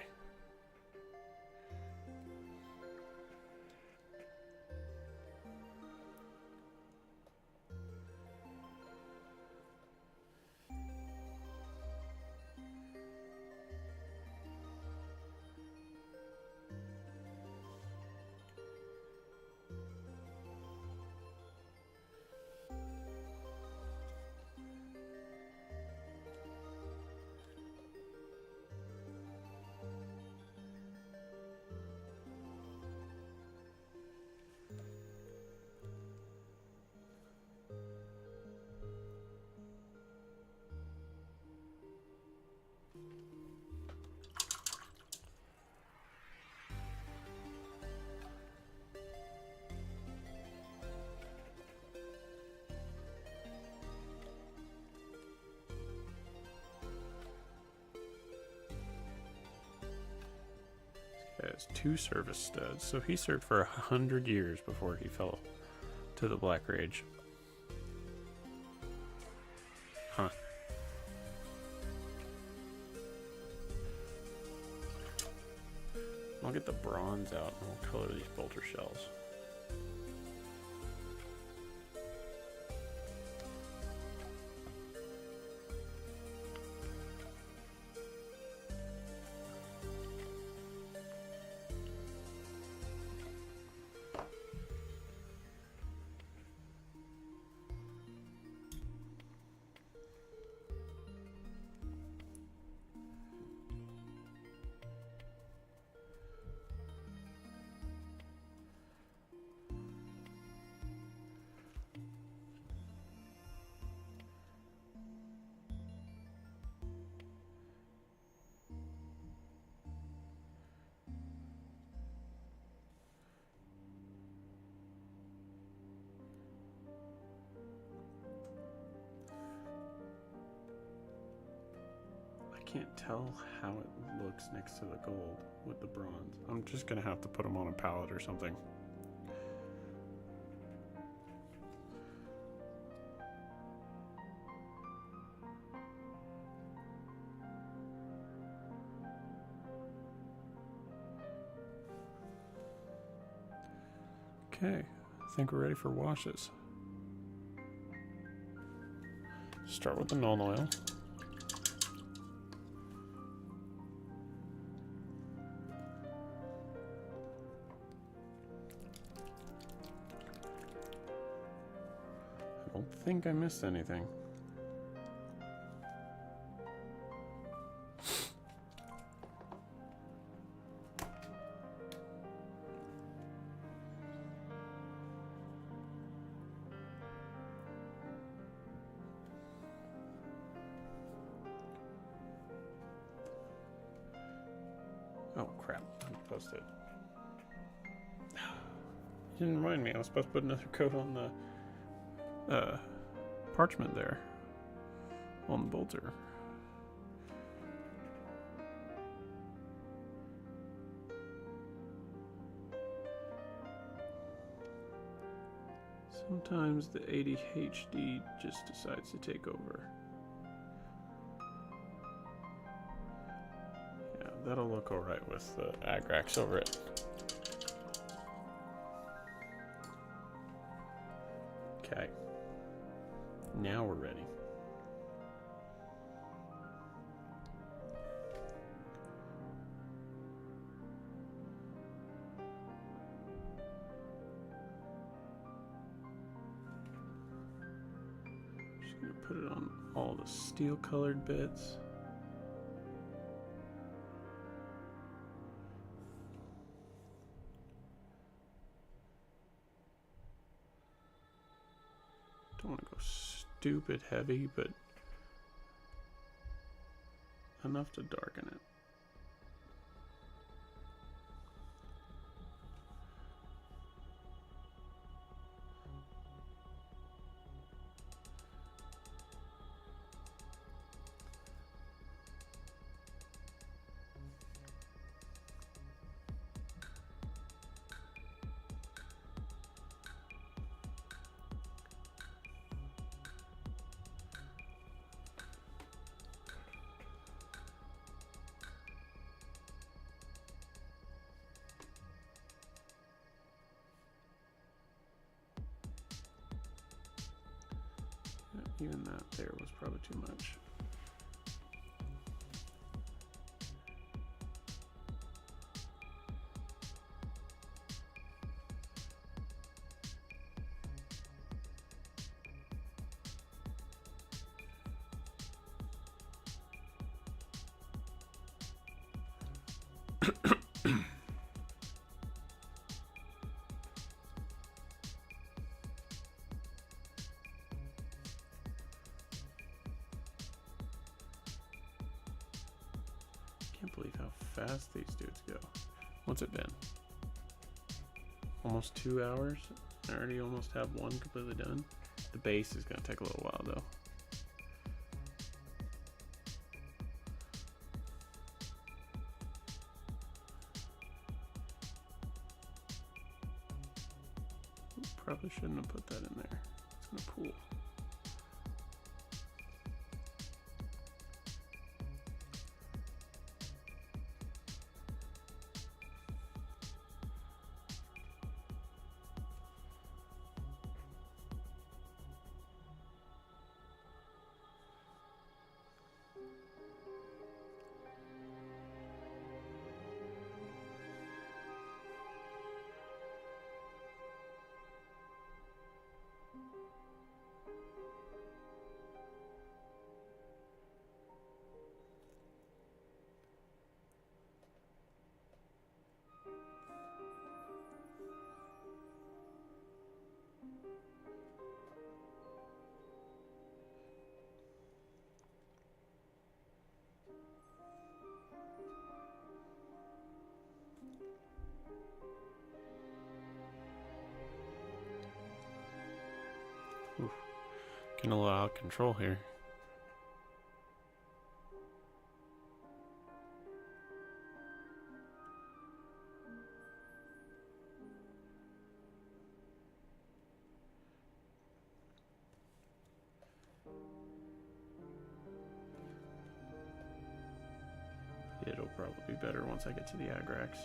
has 2 service studs, so he served for 100 years before he fell to the Black Rage. Huh. I'll get the bronze out and we'll color these bolter shells. Can't tell how it looks next to the gold with the bronze. I'm just gonna have to put them on a palette or something. Okay, I think we're ready for washes. Start with the Nuln Oil. I don't think I missed anything. Oh crap, I'm supposed to. You didn't remind me, I was supposed to put another coat on the parchment there on the bolter. Sometimes the ADHD just decides to take over. Yeah, that'll look alright with the Agrax over it. Okay. Now we're ready. Just gonna put it on all the steel colored bits. Don't want to go stupid heavy, but enough to darken it. Even that there was probably too much. Can't believe how fast these dudes go. What's it been? Almost 2 hours? I already almost have one completely done. The base is going to take a little while though. Probably shouldn't have put that in there. It's gonna pool. Oof. Getting a little out of control here. It'll probably be better once I get to the Agrax.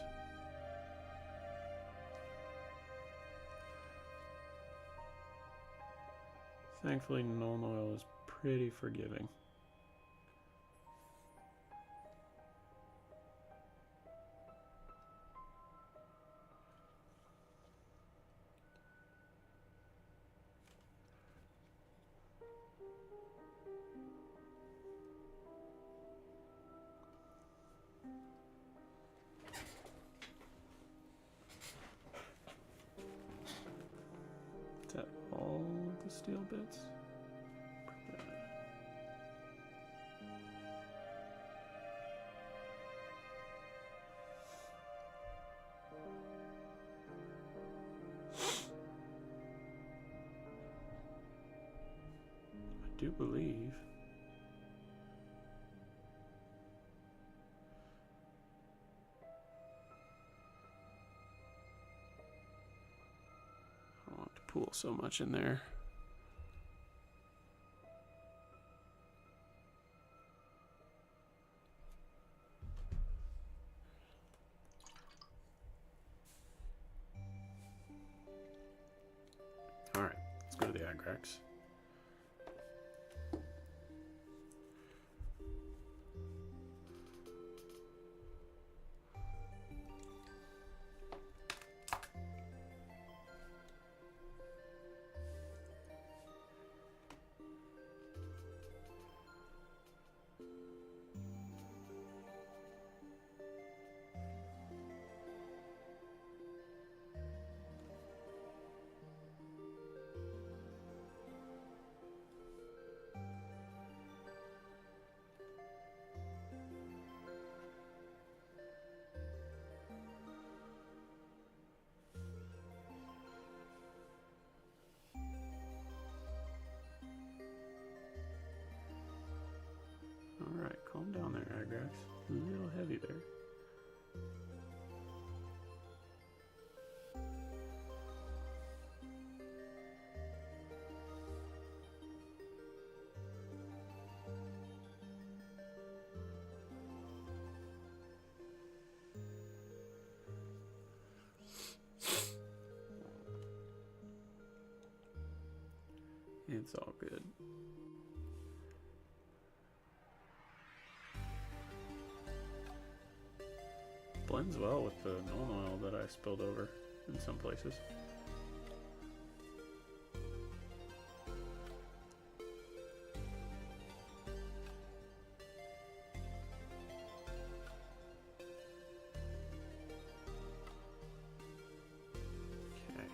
Thankfully, Nuln Oil is pretty forgiving. Is that all of the steel bits? I do believe. I don't want to pool so much in there. All right, let's go to the Agrax. Alright, calm down there, Agrax. A little heavy there. It's all good. Blends well with the Nuln Oil that I spilled over in some places. Okay.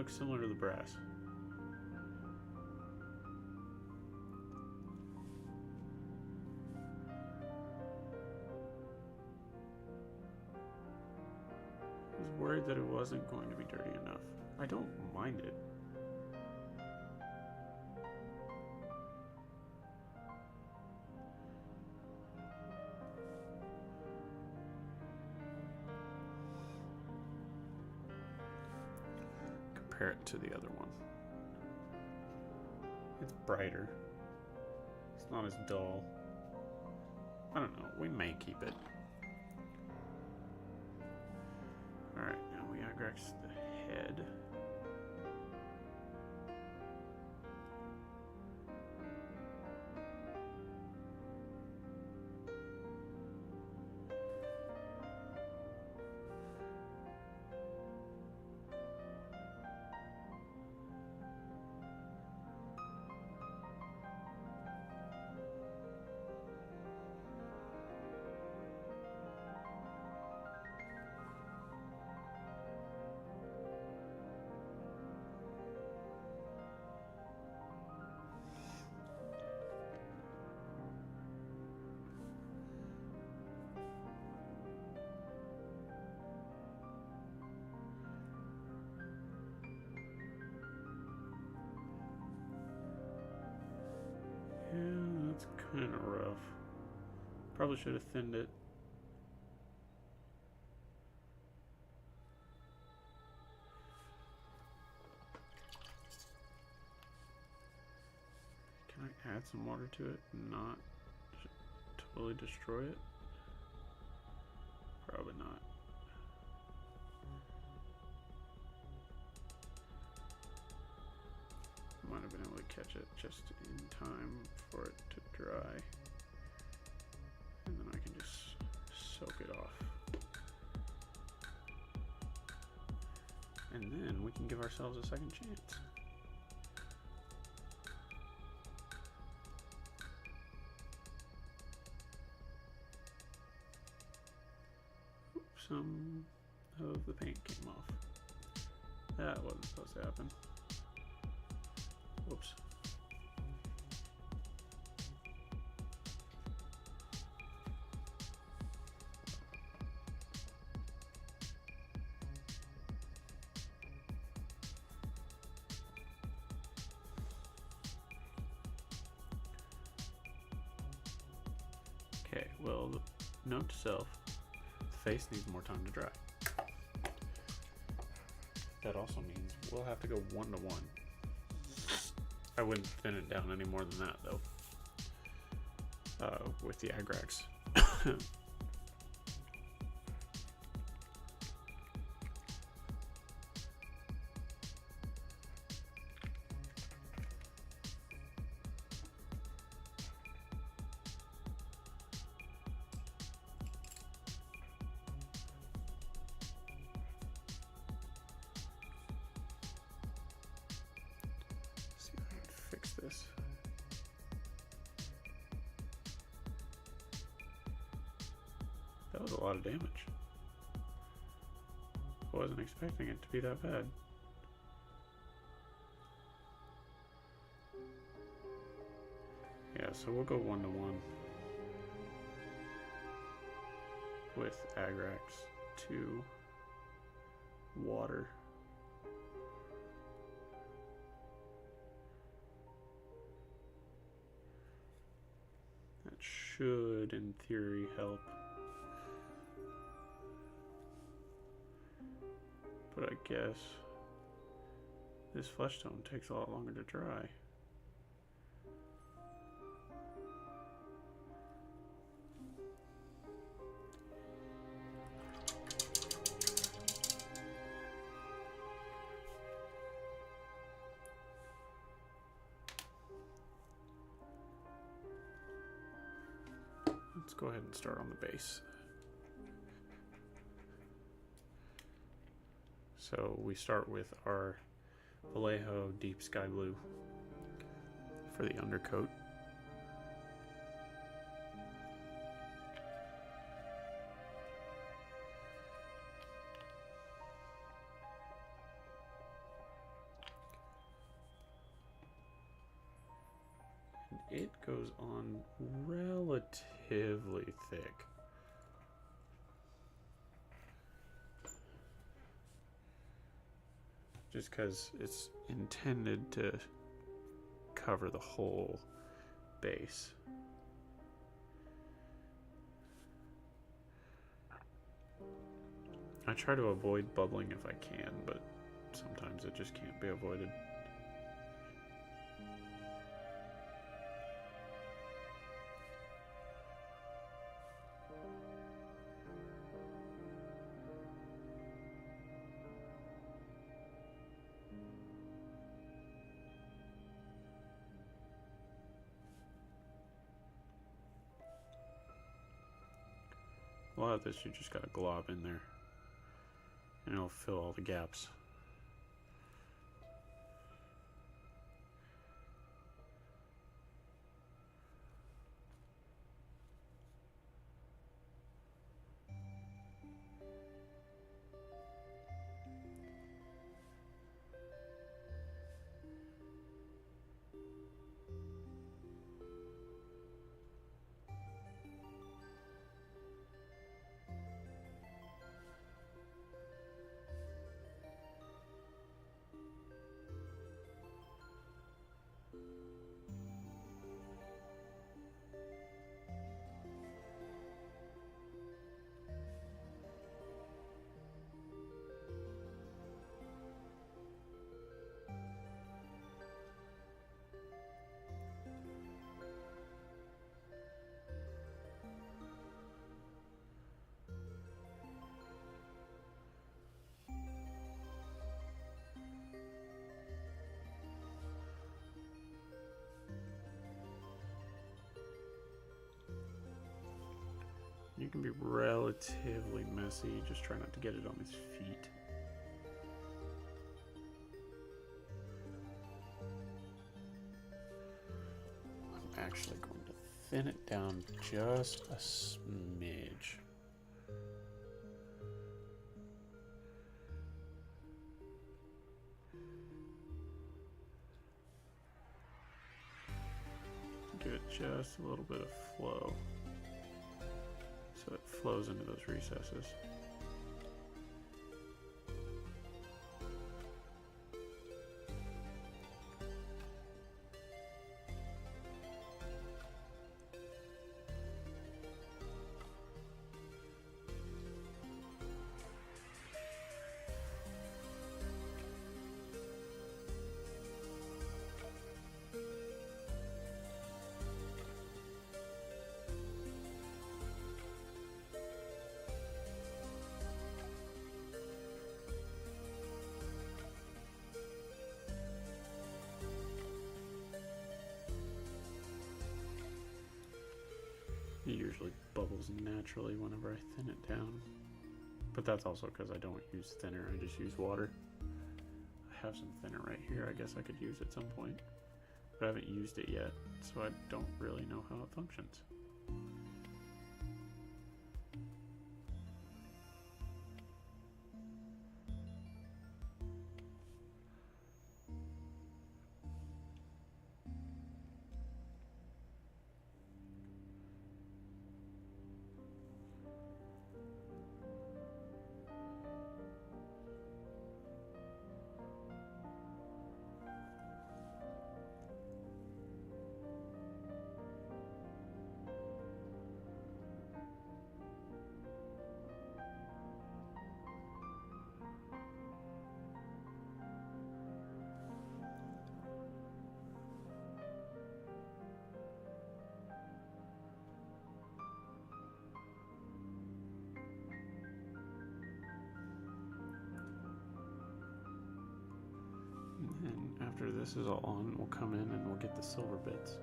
looks similar to the brass. I was worried that it wasn't going to be dirty enough. I don't mind it. Compare it to the other one. It's brighter. It's not as dull. I don't know. We may keep it. Alright, now we Agrax the head. Yeah, that's kind of rough. Probably should have thinned it. Can I add some water to it and not totally destroy it? Probably not. Might have been able to catch it just in time for it to dry. And then I can just soak it off. And then we can give ourselves a second chance. Oops, some of the paint came off. That wasn't supposed to happen. Whoops. Okay, well, note to self, the face needs more time to dry. That also means we'll have to go 1-to-1. I wouldn't thin it down any more than that, though, with the Agrax. This. That was a lot of damage. I wasn't expecting it to be that bad. Yeah, so we'll go 1-to-1 with Agrax to water. Should, in theory, help. But I guess this flesh tone takes a lot longer to dry. Let's go ahead and start on the base. So we start with our Vallejo Deep Sky Blue for the undercoat. it goes on relatively thick. Just because it's intended to cover the whole base. I try to avoid bubbling if I can, but sometimes it just can't be avoided. A lot of this you just gotta glob in there, and it'll fill all the gaps. You can be relatively messy, just try not to get it on his feet. I'm actually going to thin it down just a smidge. Give it just a little bit of flow, so it flows into those recesses. It usually bubbles naturally whenever I thin it down. But that's also because I don't use thinner, I just use water. I have some thinner right here, I guess I could use at some point. But I haven't used it yet, so I don't really know how it functions. And after this is all on, we'll come in and we'll get the silver bits.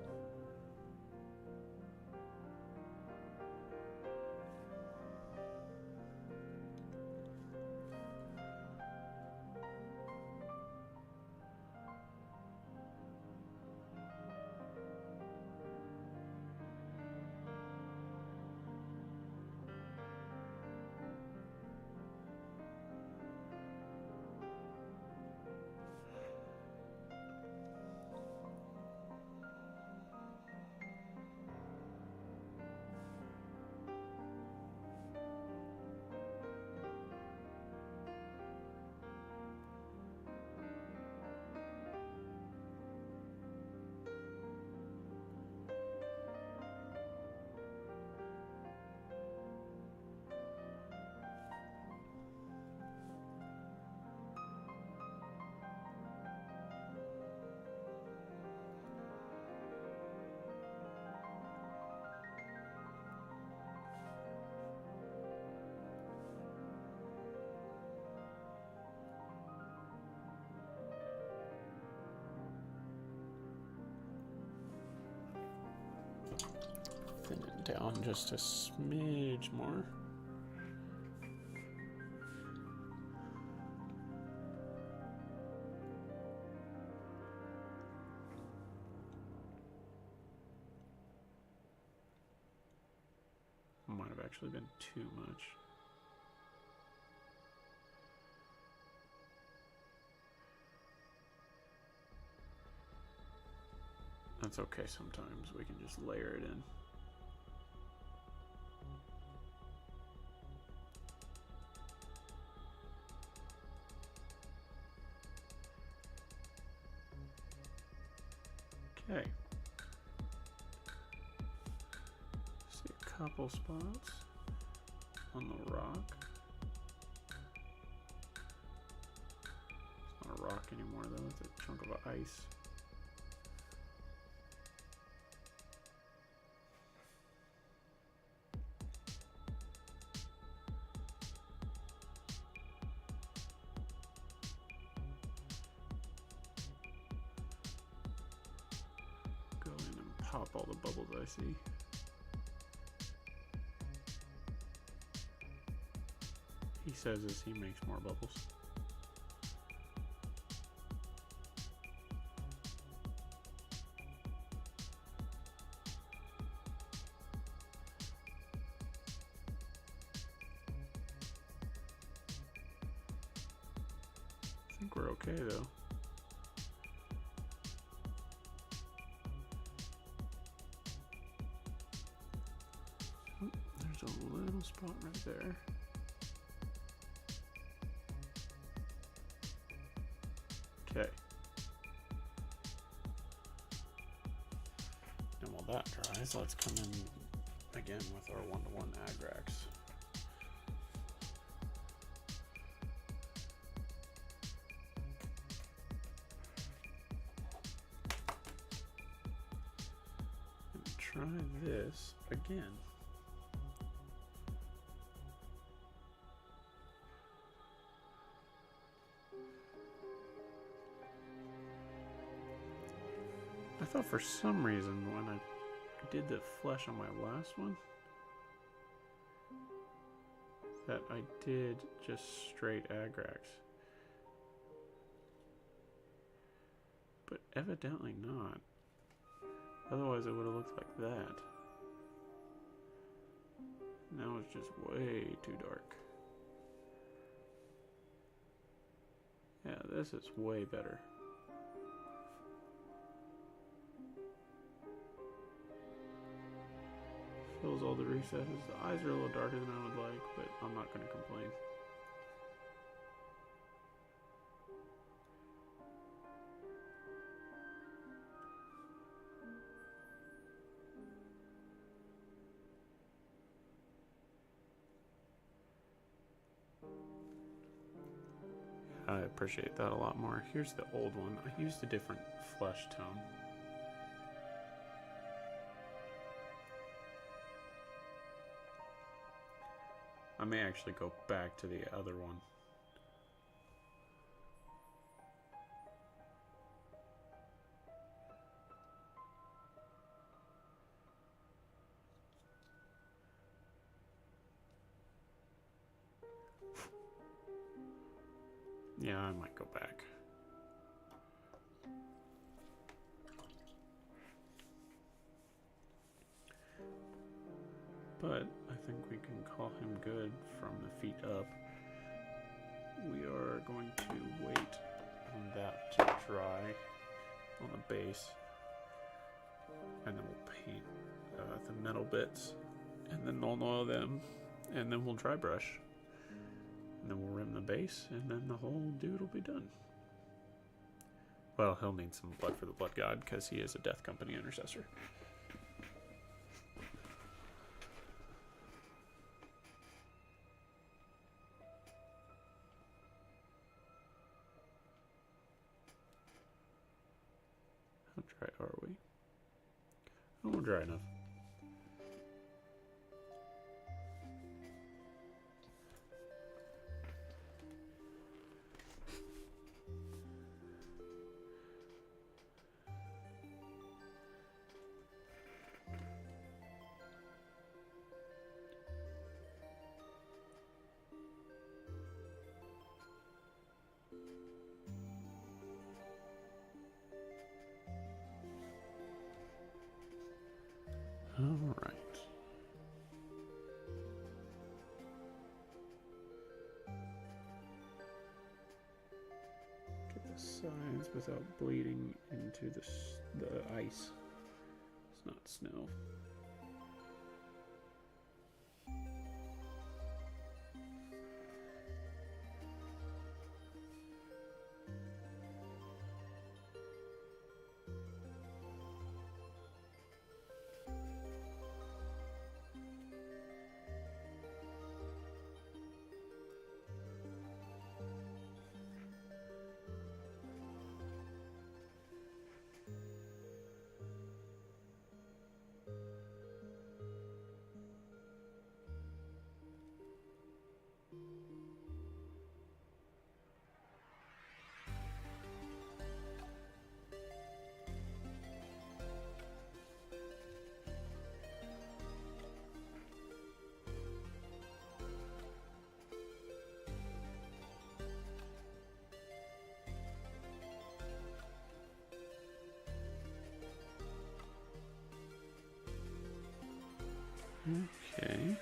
down just a smidge more. Might have actually been too much. That's okay sometimes. We can just layer it in. Okay. See a couple spots on the rock. It's not a rock anymore though, it's a chunk of ice. Go in and pop all the bubbles I see. He says as he makes more bubbles. I think we're okay though. Oh, there's a little spot right there. Okay. And while that dries, let's come in again with our 1-to-1 Agrax. And try this again. I thought for some reason when I did the flesh on my last one that I did just straight Agrax. But evidently not. Otherwise it would have looked like that. Now it's just way too dark. Yeah, this is way better. Fills all the recesses. The eyes are a little darker than I would like, but I'm not going to complain. I appreciate that a lot more. Here's the old one. I used a different flesh tone. I may actually go back to the other one. Yeah, I might go back. But I think we can call him good from the feet up. We are going to wait on that to dry on the base. And then we'll paint the metal bits. And then Nuln Oil them. And then we'll dry brush. And then we'll rim the base. And then the whole dude will be done. Well, he'll need some blood for the blood god because he is a Death Company intercessor. How dry are we? Oh, we're dry enough. All right. Get the sides without bleeding into the ice. It's not snow. Okay.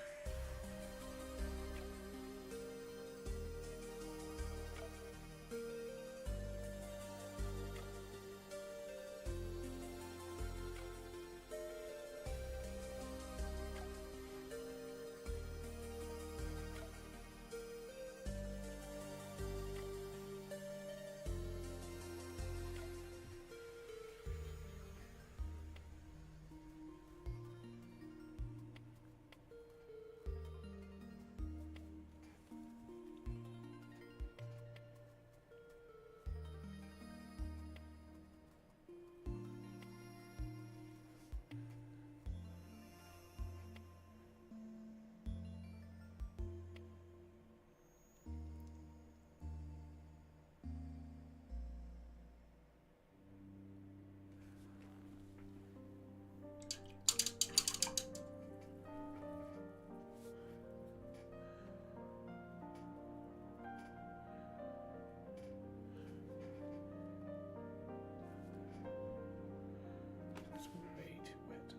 It's way too wet.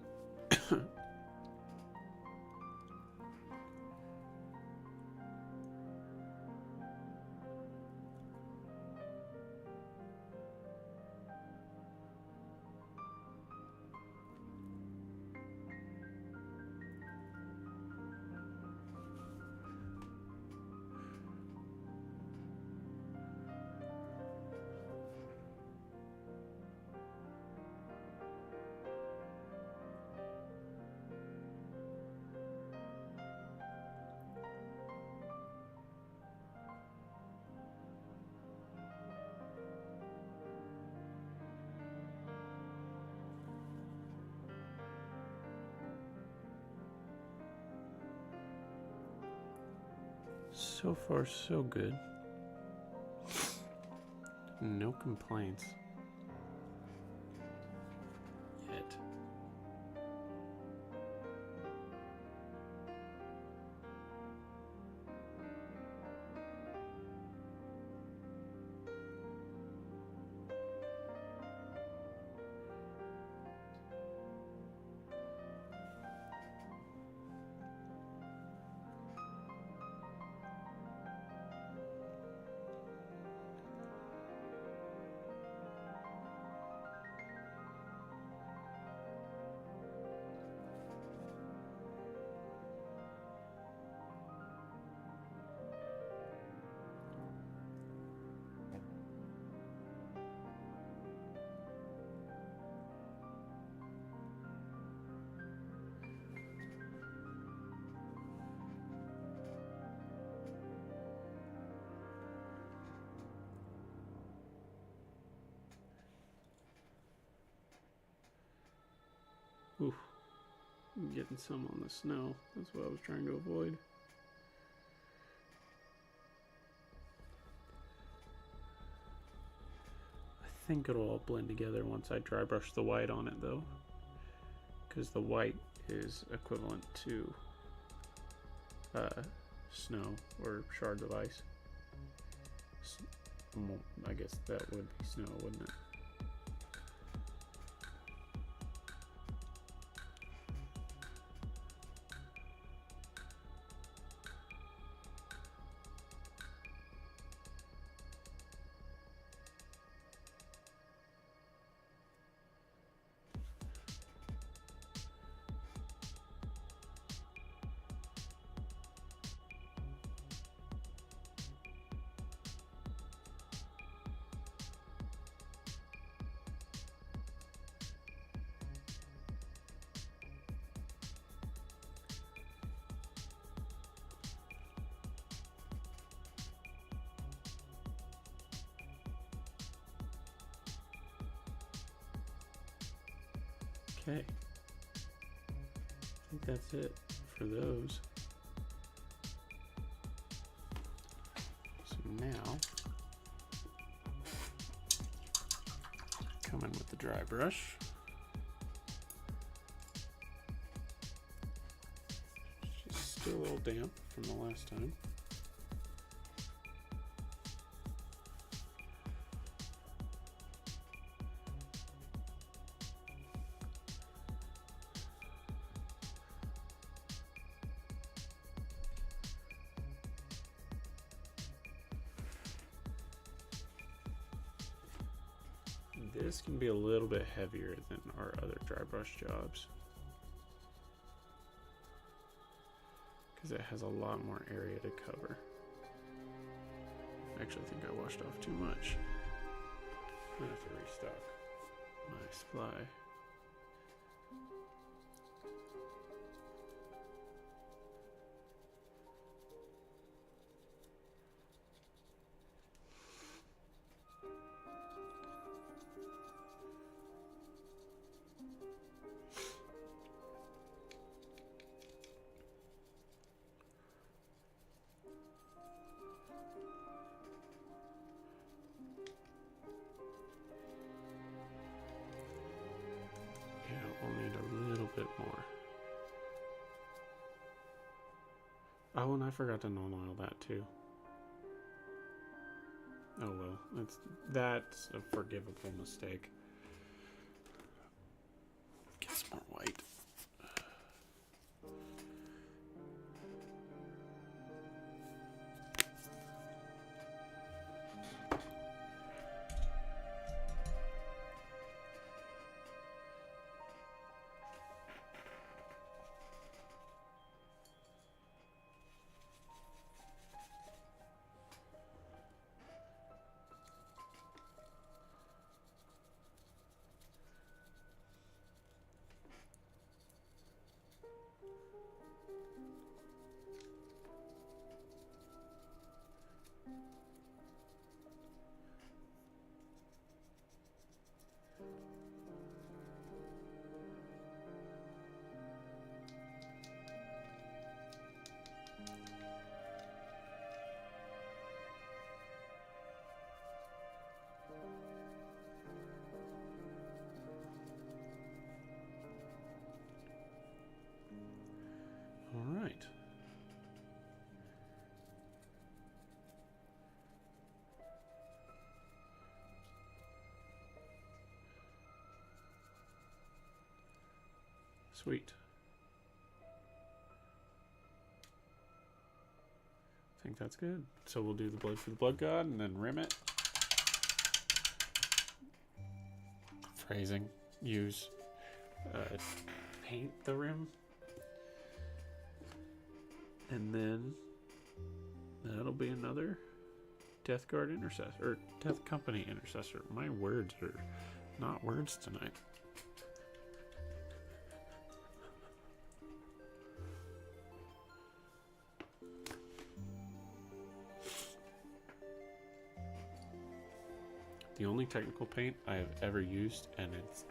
So far, so good. No complaints. Yet. Oof. I'm getting some on the snow. That's what I was trying to avoid. I think it'll all blend together once I dry brush the white on it though, because the white is equivalent to snow or shards of ice. Well, I guess that would be snow, wouldn't it? Okay. I think that's it for those. So now, come in with the dry brush. It's just still a little damp from the last time. This can be a little bit heavier than our other dry brush jobs because it has a lot more area to cover. I actually think I washed off too much. I'm gonna have to restock my supply. We'll need a little bit more. Oh, and I forgot to non-oil that too. Oh well, that's a forgivable mistake. Get some more white. All right. Sweet. I think that's good. So we'll do the blood for the blood god and then rim it. Phrasing. Use paint the rim. And then that'll be another Death Guard intercessor, or Death Company intercessor. My words are not words tonight. The only technical paint I have ever used, and it's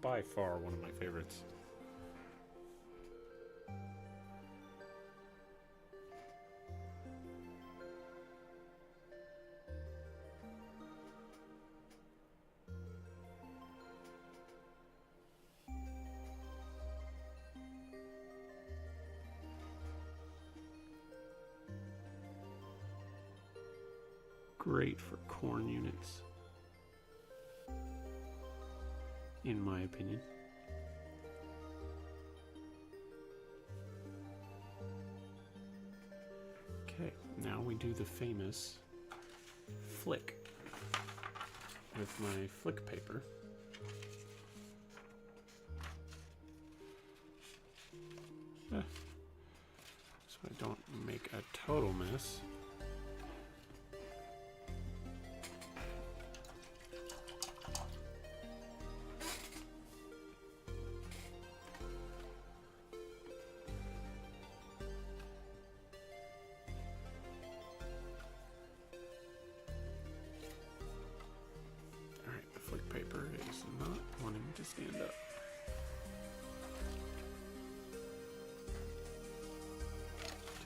by far one of my favorites. Great for corn units, in my opinion. Okay, now we do the famous flick with my flick paper. So I don't make a total mess. Alright, the flick paper is not wanting to stand up.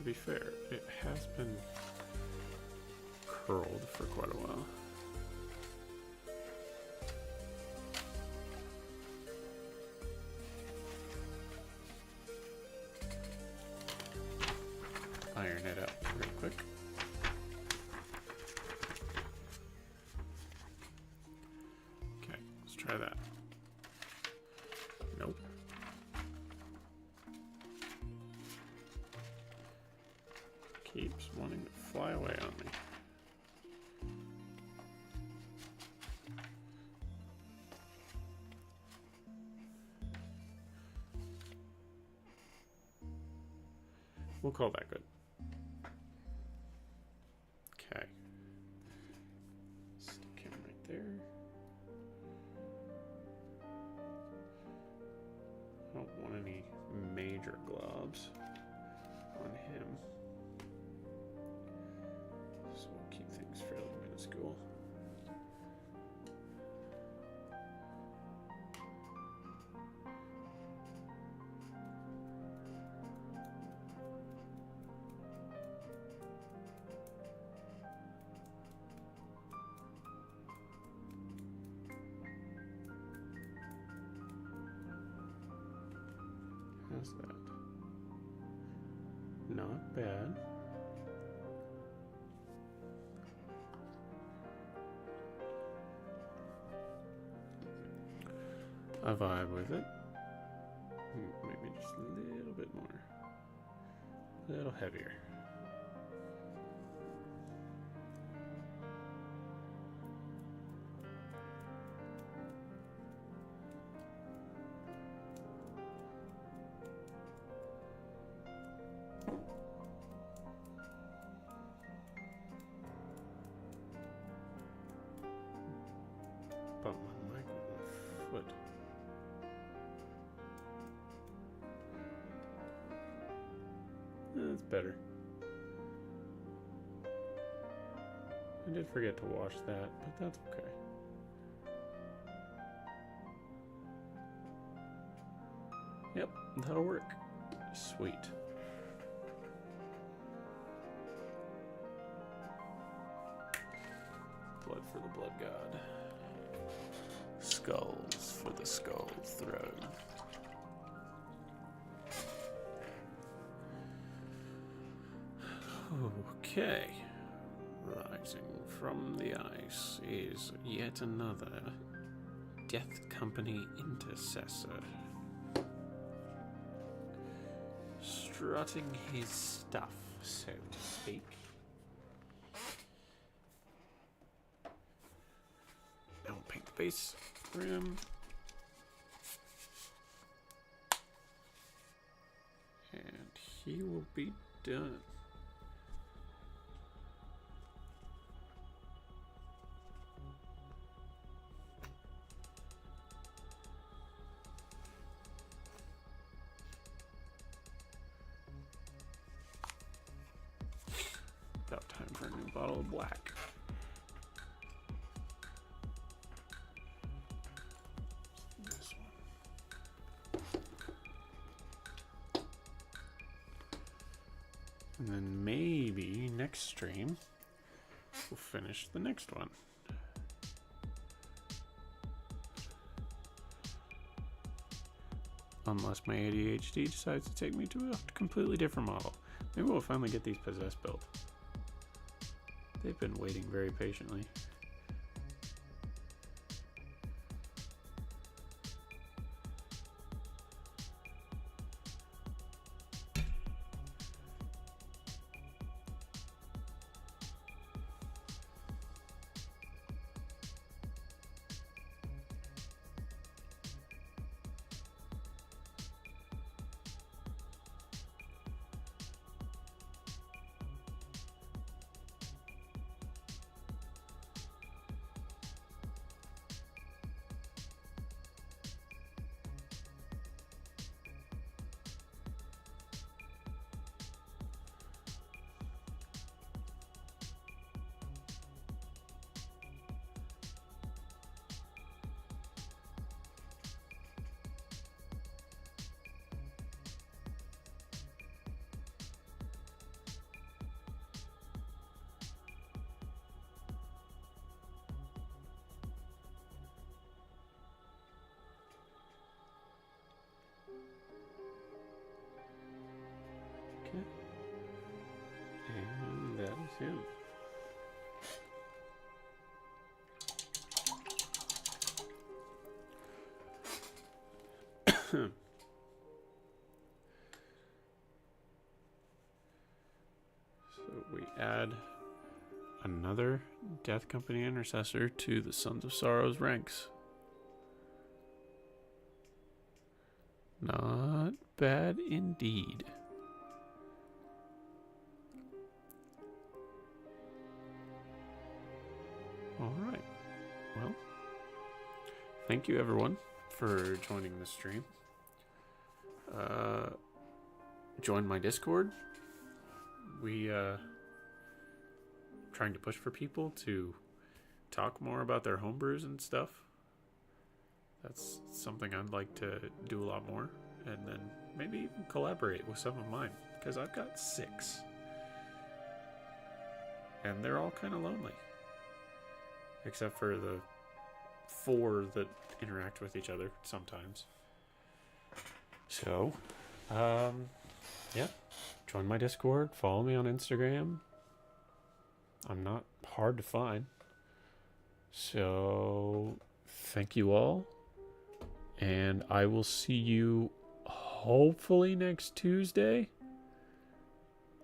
be fair, it has been curled for quite a while. Iron it out real quick. Okay, let's try that. Nope. Keeps wanting to fly away on me. We'll call that good. Okay. Stick him right there. I don't want any major globs on him. So we'll keep things fairly minuscule. How's that? Not bad. I vibe with it. Maybe just a little bit more. A little heavier. Bump my mic with my foot. That's better. I did forget to wash that, but that's okay. Yep, that'll work. Sweet. Blood for the blood god. Skulls for the skull throne. Okay. Rising from the ice is yet another Death Company intercessor. Strutting his stuff, so to speak. I'll paint the base rim. And he will be done. About time for a new bottle of black. This one. And then maybe next stream we'll finish the next one. Unless my ADHD decides to take me to a completely different model. Maybe we'll finally get these possessed built. They've been waiting very patiently. soon. So we add another Death Company Intercessor to the Sons of Sorrows ranks. Not bad indeed. Alright. Well, thank you everyone for joining the stream. Join my Discord. We trying to push for people to talk more about their homebrews and stuff. That's something I'd like to do a lot more, and then maybe even collaborate with some of mine, because I've got 6 and they're all kind of lonely, except for the 4 that interact with each other sometimes. So yeah, join my Discord, follow me on Instagram. I'm not hard to find. So thank you all, and I will see you hopefully next Tuesday.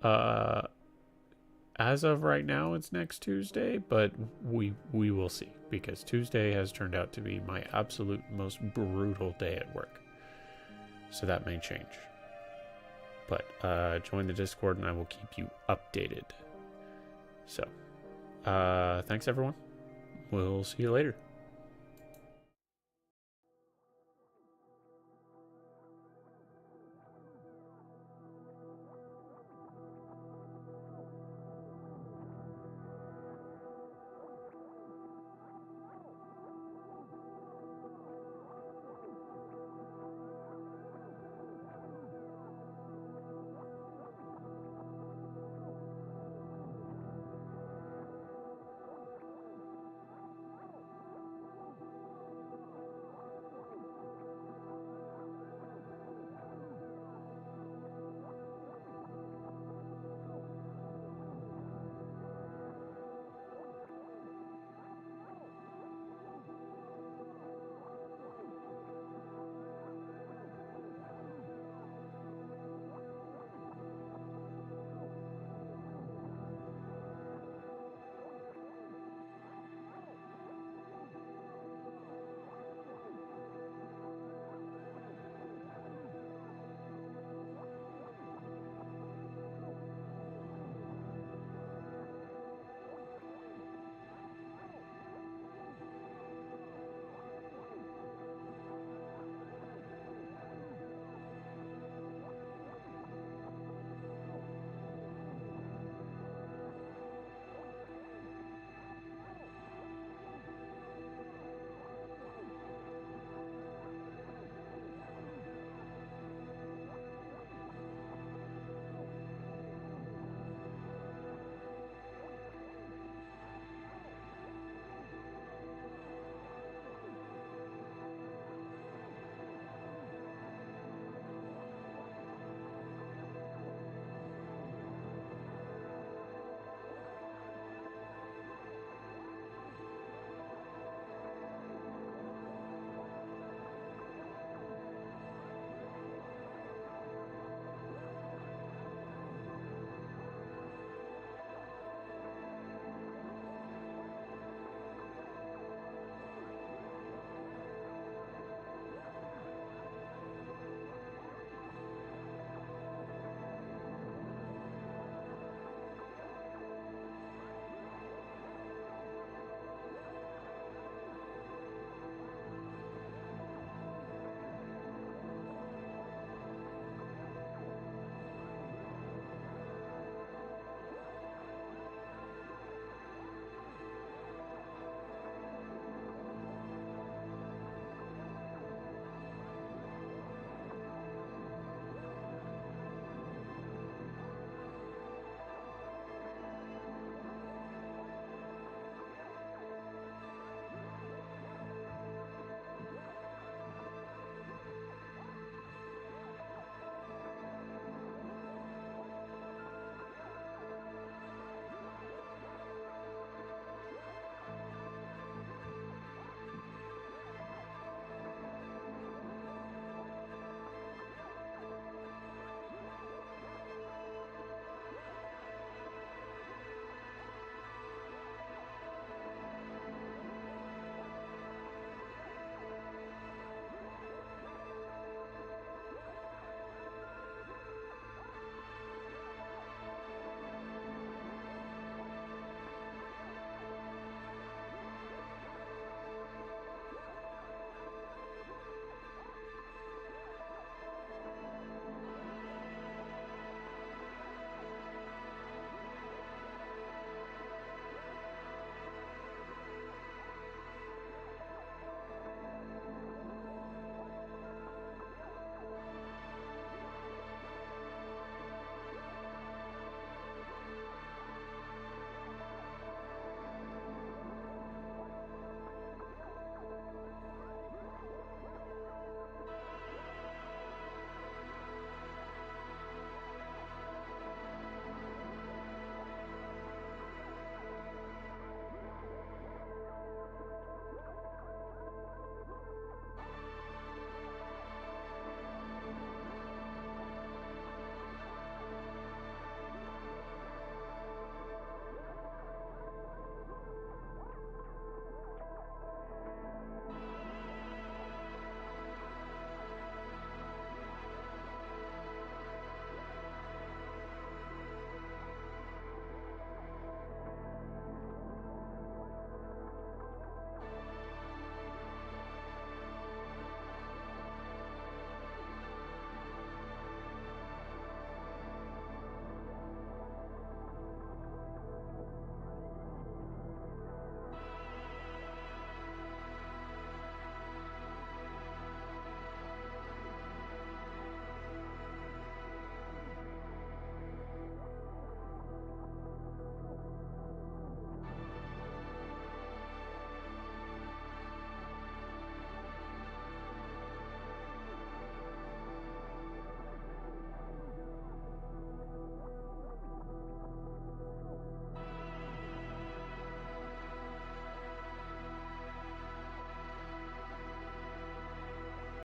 As of right now, it's next Tuesday, but we will see, because Tuesday has turned out to be my absolute most brutal day at work. So that may change. But join the Discord and I will keep you updated. So, thanks everyone. We'll see you later.